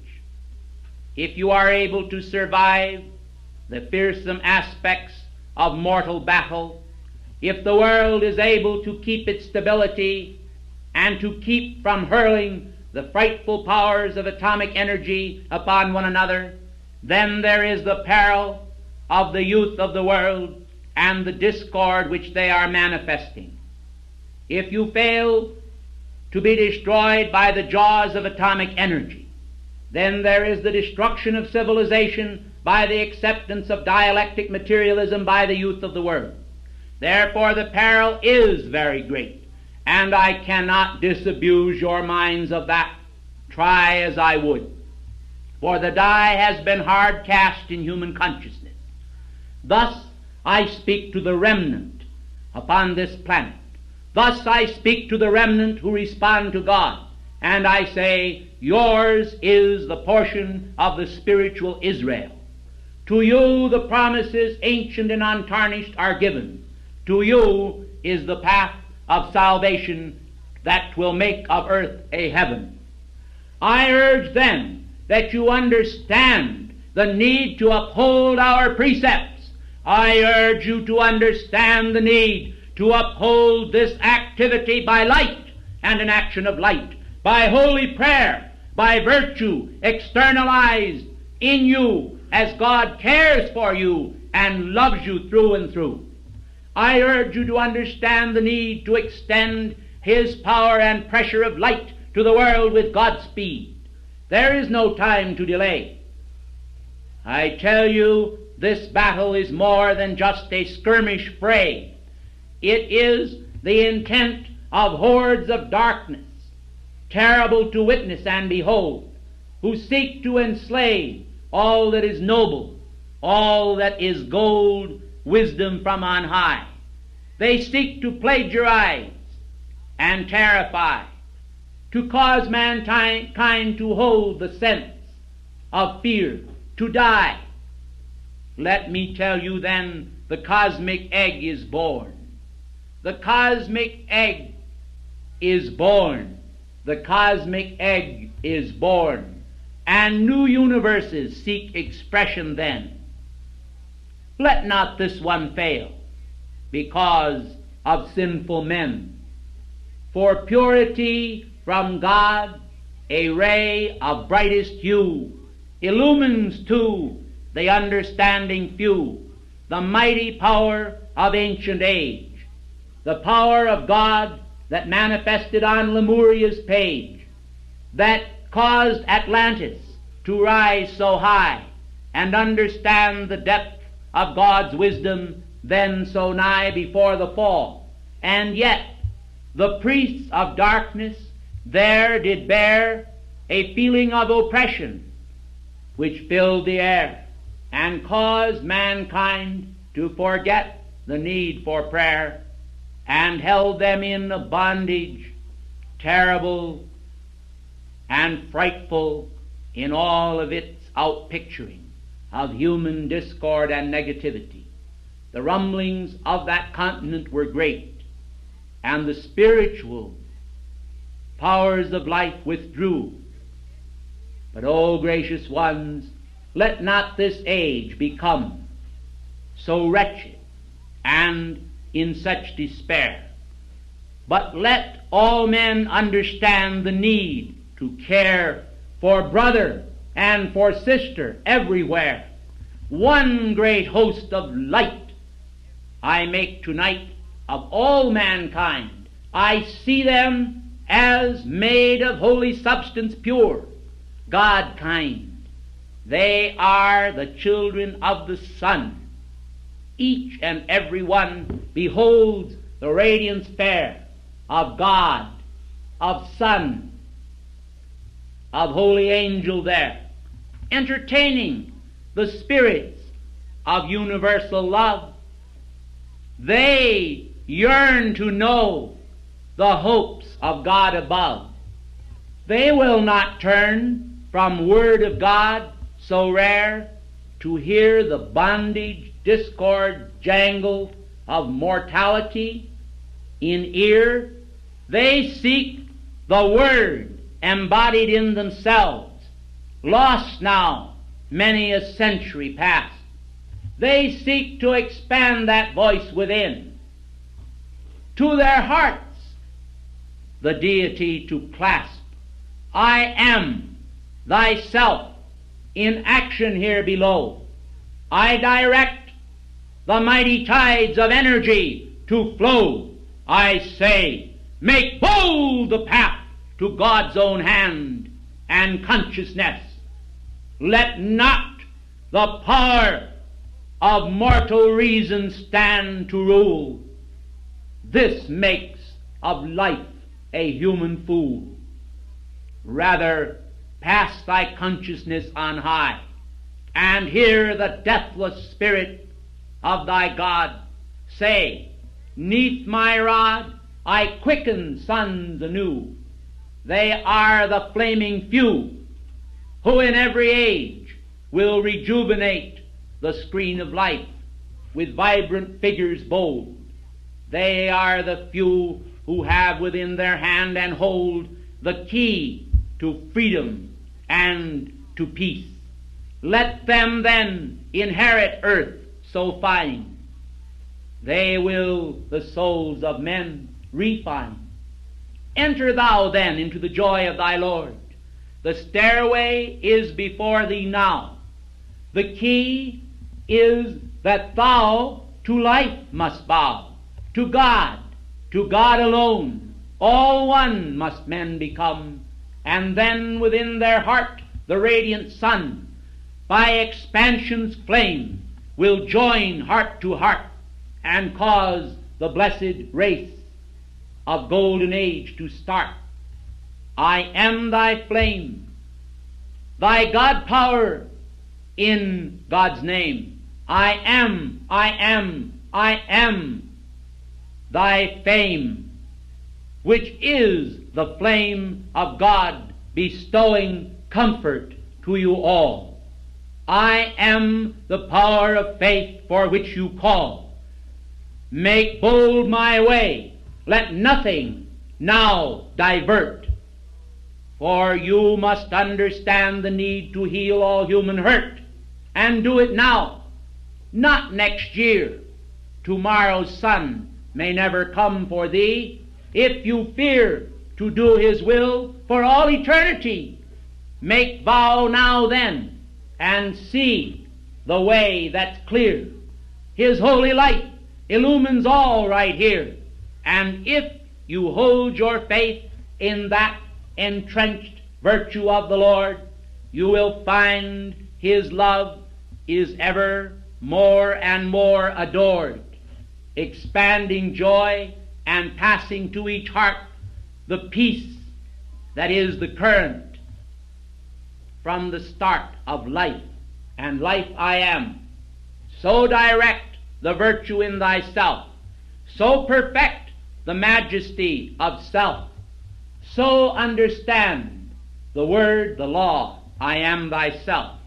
If you are able to survive the fearsome aspects of mortal battle, if the world is able to keep its stability and to keep from hurling the frightful powers of atomic energy upon one another, then there is the peril of the youth of the world and the discord which they are manifesting. If you fail to be destroyed by the jaws of atomic energy, then there is the destruction of civilization by the acceptance of dialectic materialism by the youth of the world. Therefore the peril is very great, and I cannot disabuse your minds of that, try as I would. For the die has been hard cast in human consciousness. Thus I speak to the remnant upon this planet. Thus I speak to the remnant who respond to God, and I say, yours is the portion of the spiritual Israel. To you the promises ancient and untarnished are given. To you is the path of salvation that will make of earth a heaven. I urge then that you understand the need to uphold our precepts. I urge you to understand the need to uphold this activity by light and an action of light, by holy prayer, by virtue externalized in you as God cares for you and loves you through and through. I urge you to understand the need to extend His power and pressure of light to the world with God's speed. There is no time to delay. I tell you, this battle is more than just a skirmish fray. It is the intent of hordes of darkness, terrible to witness and behold, who seek to enslave all that is noble, all that is gold, wisdom from on high. They seek to plagiarize and terrify, to cause mankind to hold the sense of fear, to die. Let me tell you then, the cosmic egg is born. The cosmic egg is born. The cosmic egg is born. And new universes seek expression then. Let not this one fail because of sinful men. For purity from God, a ray of brightest hue, illumines too the understanding few, the mighty power of ancient age, the power of God that manifested on Lemuria's page, that caused Atlantis to rise so high and understand the depth of God's wisdom then so nigh before the fall. And yet the priests of darkness there did bear a feeling of oppression which filled the air and caused mankind to forget the need for prayer and held them in a bondage terrible and and frightful in all of its outpicturing of human discord and negativity. The rumblings of that continent were great, and the spiritual powers of life withdrew. But, O gracious ones, let not this age become so wretched and in such despair, but let all men understand the need to care for brother and for sister everywhere. One great host of light I make tonight of all mankind. I see them as made of holy substance pure, God kind. They are the children of the sun. Each and every one beholds the radiance fair of God, of Son, of holy angel there, entertaining the spirits of universal love. They yearn to know the hopes of God above. They will not turn from Word of God so rare to hear the bondage, discord, jangle of mortality in ear. They seek the Word embodied in themselves, lost now many a century past. They seek to expand that voice within, to their hearts, the deity to clasp. I am thyself in action here below. I direct the mighty tides of energy to flow. I say, make bold the path to God's own hand and consciousness. Let not the power of mortal reason stand to rule. This makes of life a human fool. Rather, pass thy consciousness on high, and hear the deathless spirit of thy God say, neath my rod I quicken sons anew. They are the flaming few, who in every age will rejuvenate the screen of life with vibrant figures bold. They are the few who have within their hand and hold the key to freedom and to peace. Let them then inherit earth so fine. They will the souls of men refine. Enter thou then into the joy of thy Lord. The stairway is before thee now. The key is that thou to life must bow, to God alone. All one must men become, and then within their heart the radiant sun, by expansion's flame, will join heart to heart and cause the blessed race of golden age to start. I am thy flame, thy God power in God's name. I am thy fame, which is the flame of God bestowing comfort to you all. I am the power of faith for which you call. Make bold my way, let nothing now divert. For you must understand the need to heal all human hurt, and do it now, not next year. Tomorrow's sun may never come for thee, if you fear to do his will for all eternity. Make vow now then, and see the way that's clear. His holy light illumines all right here, and if you hold your faith in that entrenched virtue of the Lord, you will find his love is ever more and more adored, expanding joy and passing to each heart the peace that is the current from the start of life. And life I am. So direct the virtue in thyself, so perfect the majesty of self, so understand the word, the law, I am thyself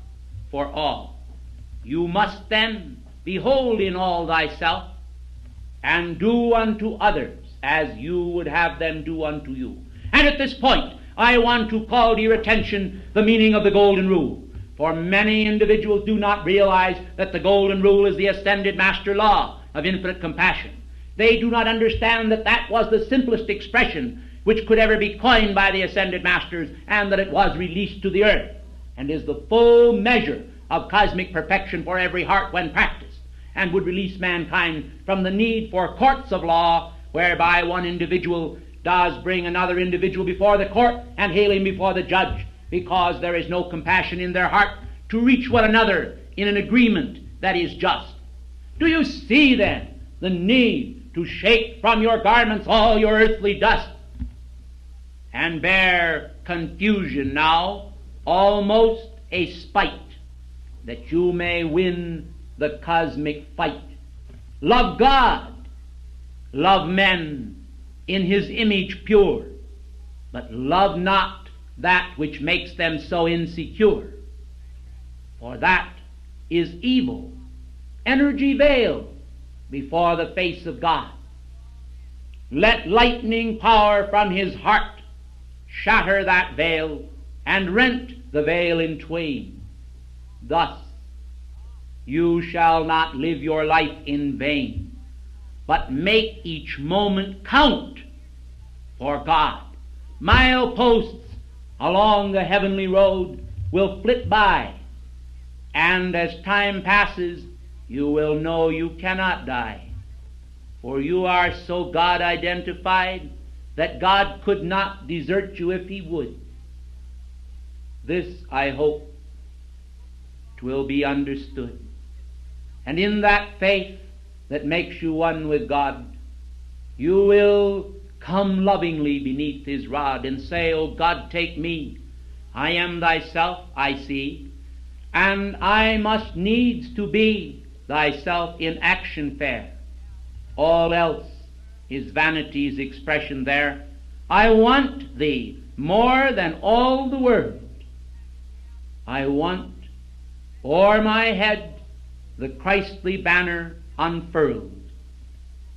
for all. You must then behold in all thyself, and do unto others as you would have them do unto you. And at this point, I want to call to your attention the meaning of the Golden Rule. For many individuals do not realize that the Golden Rule is the ascended master law of infinite compassion. They do not understand that that was the simplest expression which could ever be coined by the ascended masters, and that it was released to the earth, and is the full measure of cosmic perfection for every heart when practiced, and would release mankind from the need for courts of law, whereby one individual does bring another individual before the court and hail him before the judge, because there is no compassion in their heart to reach one another in an agreement that is just. Do you see then the need to shake from your garments all your earthly dust, and bear confusion now, almost a spite, that you may win the cosmic fight? Love God, love men in his image pure, but love not that which makes them so insecure, for that is evil, energy veiled before the face of God. Let lightning power from his heart shatter that veil and rent the veil in twain. Thus you shall not live your life in vain, but make each moment count for God. Mileposts along the heavenly road will flit by, and as time passes, you will know you cannot die, for you are so God-identified that God could not desert you if he would. This, I hope, will be understood. And in that faith that makes you one with God, you will come lovingly beneath his rod and say, O God, take me. I am thyself, I see, and I must needs to be thyself in action fair. All else is vanity's expression there. I want thee more than all the world. I want o'er my head the Christly banner unfurled,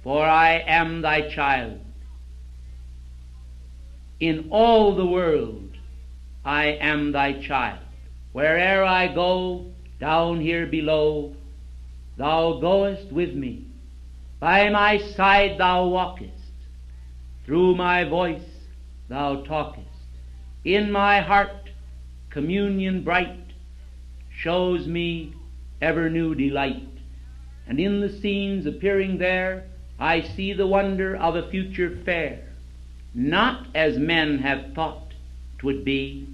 for I am thy child. In all the world I am thy child. Where'er I go, down here below, thou goest with me. By my side thou walkest. Through my voice thou talkest. In my heart communion bright shows me ever new delight. And in the scenes appearing there I see the wonder of a future fair, not as men have thought 'twould be,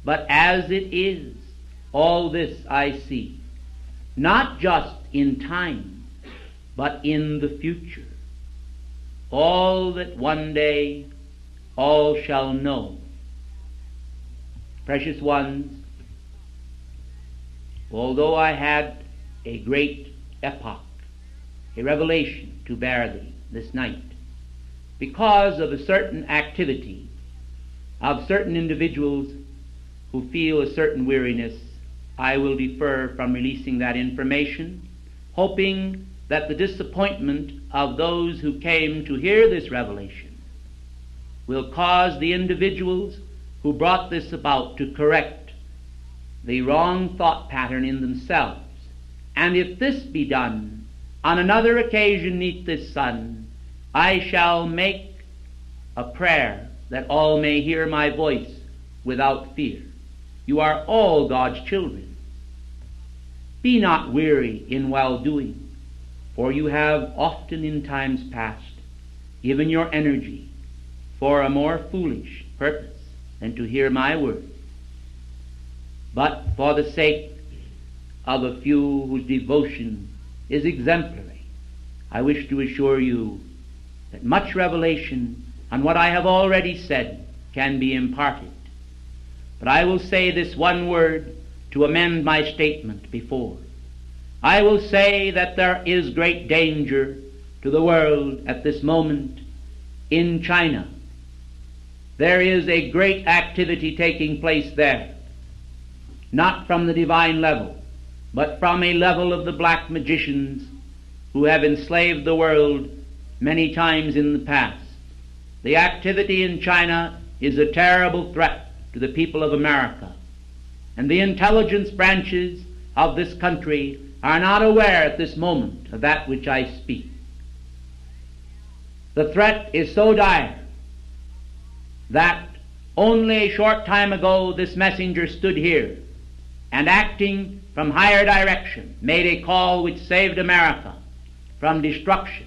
but as it is. All this I see, not just in time, but in the future. All that one day all shall know. Precious ones, although I had a great epoch, a revelation to bear thee this night, because of a certain activity of certain individuals who feel a certain weariness, I will defer from releasing that information, hoping that the disappointment of those who came to hear this revelation will cause the individuals who brought this about to correct the wrong thought pattern in themselves. And if this be done on another occasion neath this sun, I shall make a prayer that all may hear my voice without fear. You are all God's children. Be not weary in well-doing, for you have often in times past given your energy for a more foolish purpose than to hear my word. But for the sake of a few whose devotion is exemplary, I wish to assure you that much revelation on what I have already said can be imparted. But I will say this one word to amend my statement before. I will say that there is great danger to the world at this moment in China, there is a great activity taking place there, not from the divine level, but from a level of the black magicians who have enslaved the world many times in the past. The activity in China is a terrible threat to the people of America, and the intelligence branches of this country are not aware at this moment of that which I speak. The threat is so dire that only a short time ago this messenger stood here and, acting from higher direction, made a call which saved America from destruction.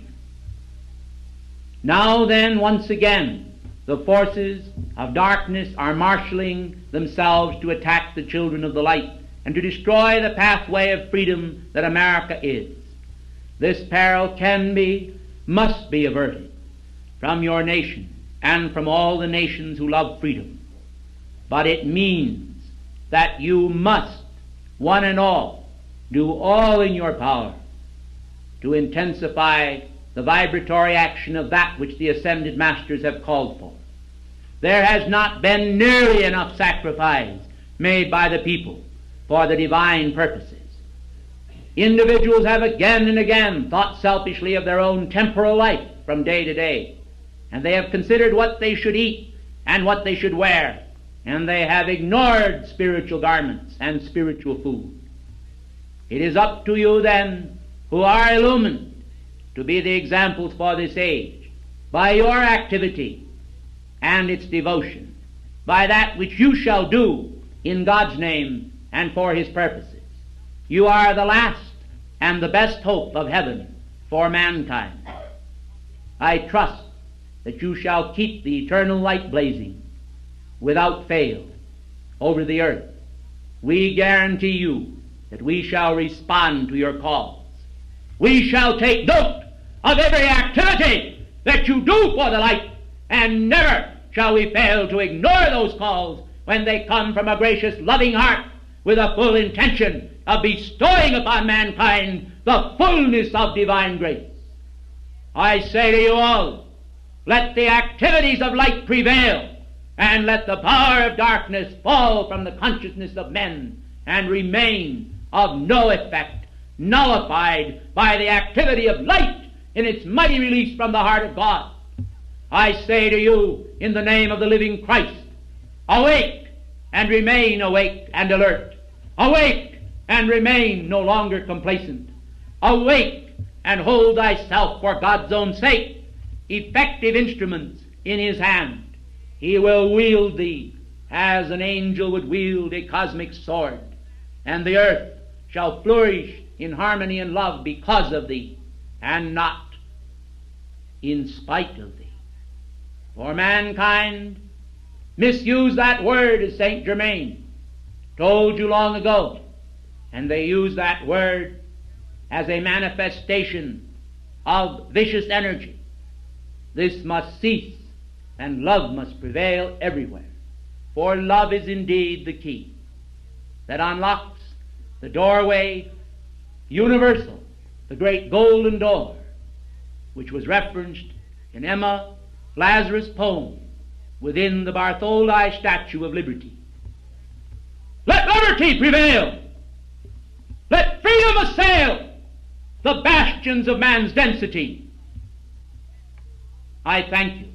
Now then, once again, the forces of darkness are marshaling themselves to attack the children of the light and to destroy the pathway of freedom that America is. This peril can be, must be averted from your nation and from all the nations who love freedom. But it means that you must, one and all, do all in your power to intensify the vibratory action of that which the ascended masters have called for. There has not been nearly enough sacrifice made by the people for the divine purposes. Individuals have again and again thought selfishly of their own temporal life from day to day, and they have considered what they should eat and what they should wear, and they have ignored spiritual garments and spiritual food. It is up to you then, who are illumined, to be the examples for this age, by your activity and its devotion, by that which you shall do in God's name and for His purposes. You are the last and the best hope of heaven for mankind. I trust that you shall keep the eternal light blazing without fail over the earth. We guarantee you that we shall respond to your calls. We shall take note of every activity that you do for the light, and never shall we fail to ignore those calls when they come from a gracious, loving heart with a full intention of bestowing upon mankind the fullness of divine grace. I say to you all, let the activities of light prevail, and let the power of darkness fall from the consciousness of men and remain of no effect, nullified by the activity of light in its mighty release from the heart of God. I say to you, in the name of the living Christ, awake and remain awake and alert. Awake and remain no longer complacent. Awake and hold thyself for God's own sake, effective instruments in His hand. He will wield thee as an angel would wield a cosmic sword, and the earth shall flourish in harmony and love because of thee, and not in spite of thee. For mankind misuse that word, as Saint Germain told you long ago, and they use that word as a manifestation of vicious energy. This must cease, and love must prevail everywhere. For love is indeed the key that unlocks the doorway universal, the great golden door, which was referenced in Emma Lazarus' poem within the Bartholdi statue of liberty. Let liberty prevail! Let freedom assail the bastions of man's density! I thank you.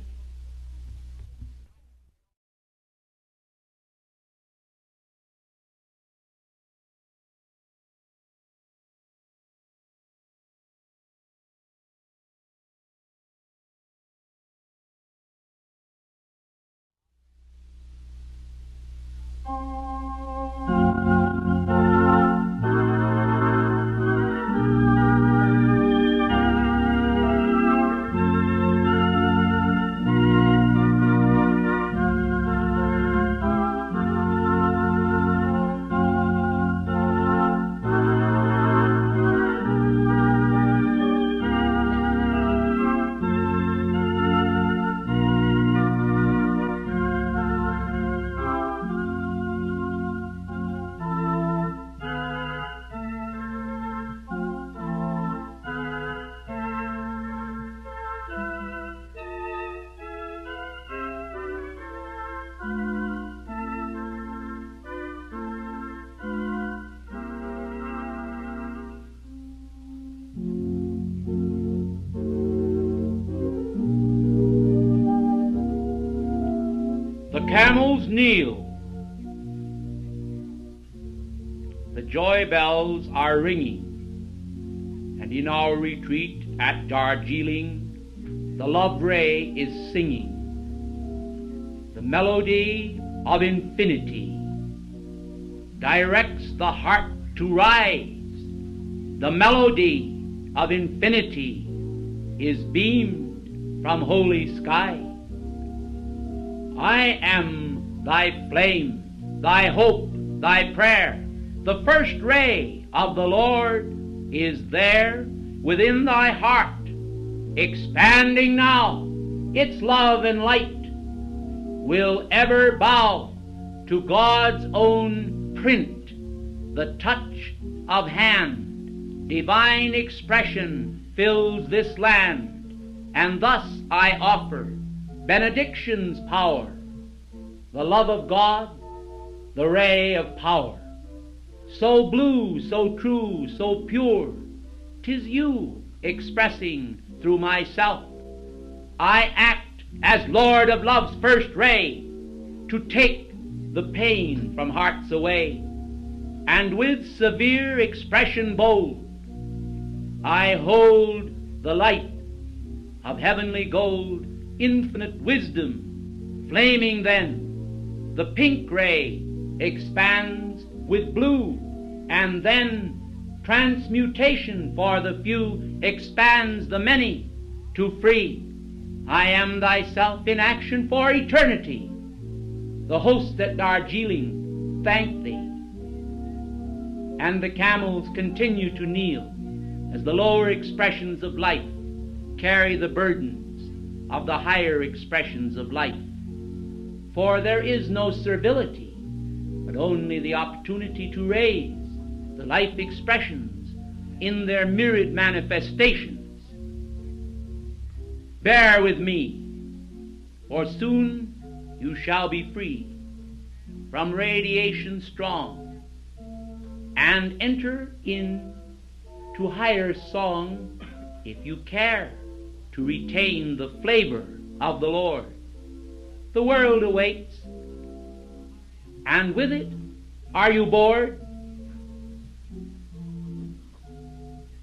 camels kneel. The joy bells are ringing, and in our retreat at Darjeeling, the love ray is singing the melody of infinity, directs the heart to rise. The melody of infinity is beamed from holy sky. I am thy flame, thy hope, thy prayer. The first ray of the Lord is there within thy heart, expanding now. Its love and light will ever bow to God's own print, the touch of hand. Divine expression fills this land, and thus I offer benediction's power, the love of God, the ray of power. So blue, so true, so pure, 'tis you expressing through myself. I act as Lord of love's first ray, to take the pain from hearts away, and with severe expression bold, I hold the light of heavenly gold, infinite wisdom, flaming then. The pink ray expands with blue, and then transmutation for the few expands the many to free. I am thyself in action for eternity. The hosts at Darjeeling thank thee, and the camels continue to kneel as the lower expressions of life carry the burdens of the higher expressions of life. For there is no servility, but only the opportunity to raise the life expressions in their myriad manifestations. Bear with me, for soon you shall be free from radiation strong, and enter in to higher song if you care to retain the flavor of the Lord. The world awaits, and with it, are you bored?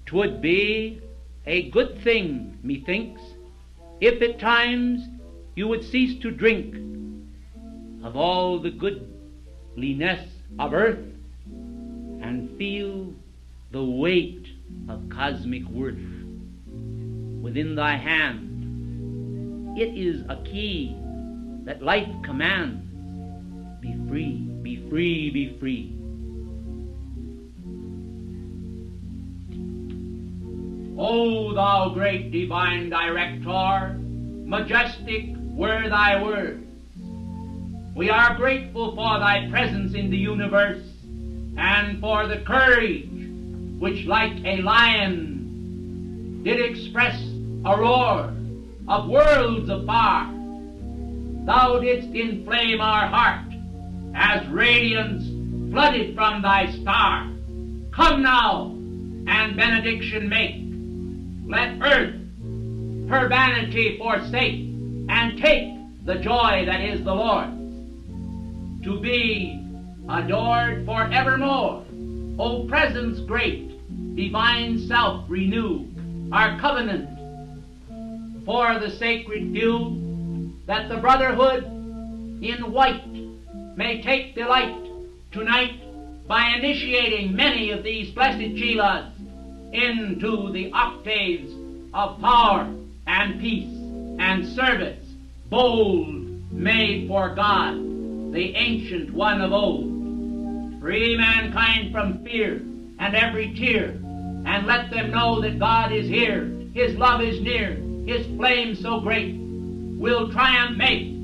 'Twould be a good thing, methinks, if at times you would cease to drink of all the goodliness of earth and feel the weight of cosmic worth within thy hand. It is a key that life commands. Be free, be free, be free. O thou great divine director, majestic were thy words. We are grateful for thy presence in the universe, and for the courage which like a lion did express a roar of worlds afar. Thou didst inflame our heart as radiance flooded from thy star. Come now and benediction make. Let earth her vanity forsake, and take the joy that is the Lord's, to be adored forevermore. O presence great, divine self renew our covenant for the sacred few, that the brotherhood in white may take delight tonight by initiating many of these blessed chelas into the octaves of power and peace and service, bold, made for God, the ancient one of old. Free mankind from fear and every tear, and let them know that God is here, His love is near, His flame so great will triumph make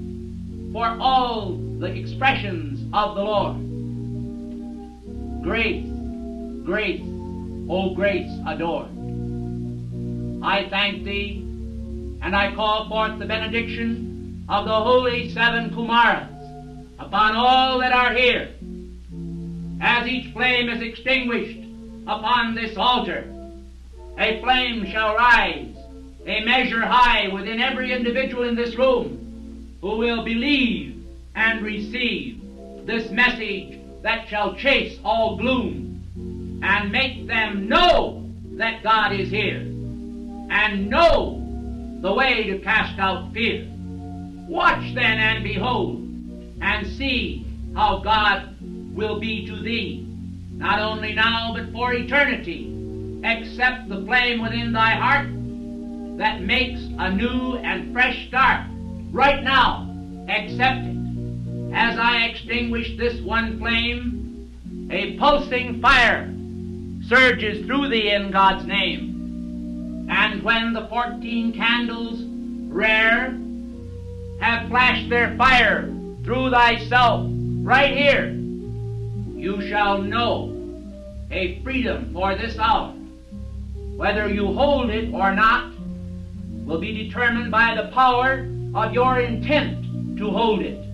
for all the expressions of the Lord. Grace, grace, O grace adored. I thank thee, and I call forth the benediction of the holy seven Kumaras upon all that are here. As each flame is extinguished upon this altar, a flame shall rise a measure high within every individual in this room who will believe and receive this message that shall chase all gloom and make them know that God is here and know the way to cast out fear. Watch then and behold and see how God will be to thee, not only now but for eternity. Accept the flame within thy heart that makes a new and fresh start. Right now, accept it. As I extinguish this one flame, a pulsing fire surges through thee in God's name. And when the 14 candles rare have flashed their fire through thyself right here, you shall know a freedom for this hour. Whether you hold it or not will be determined by the power of your intent to hold it.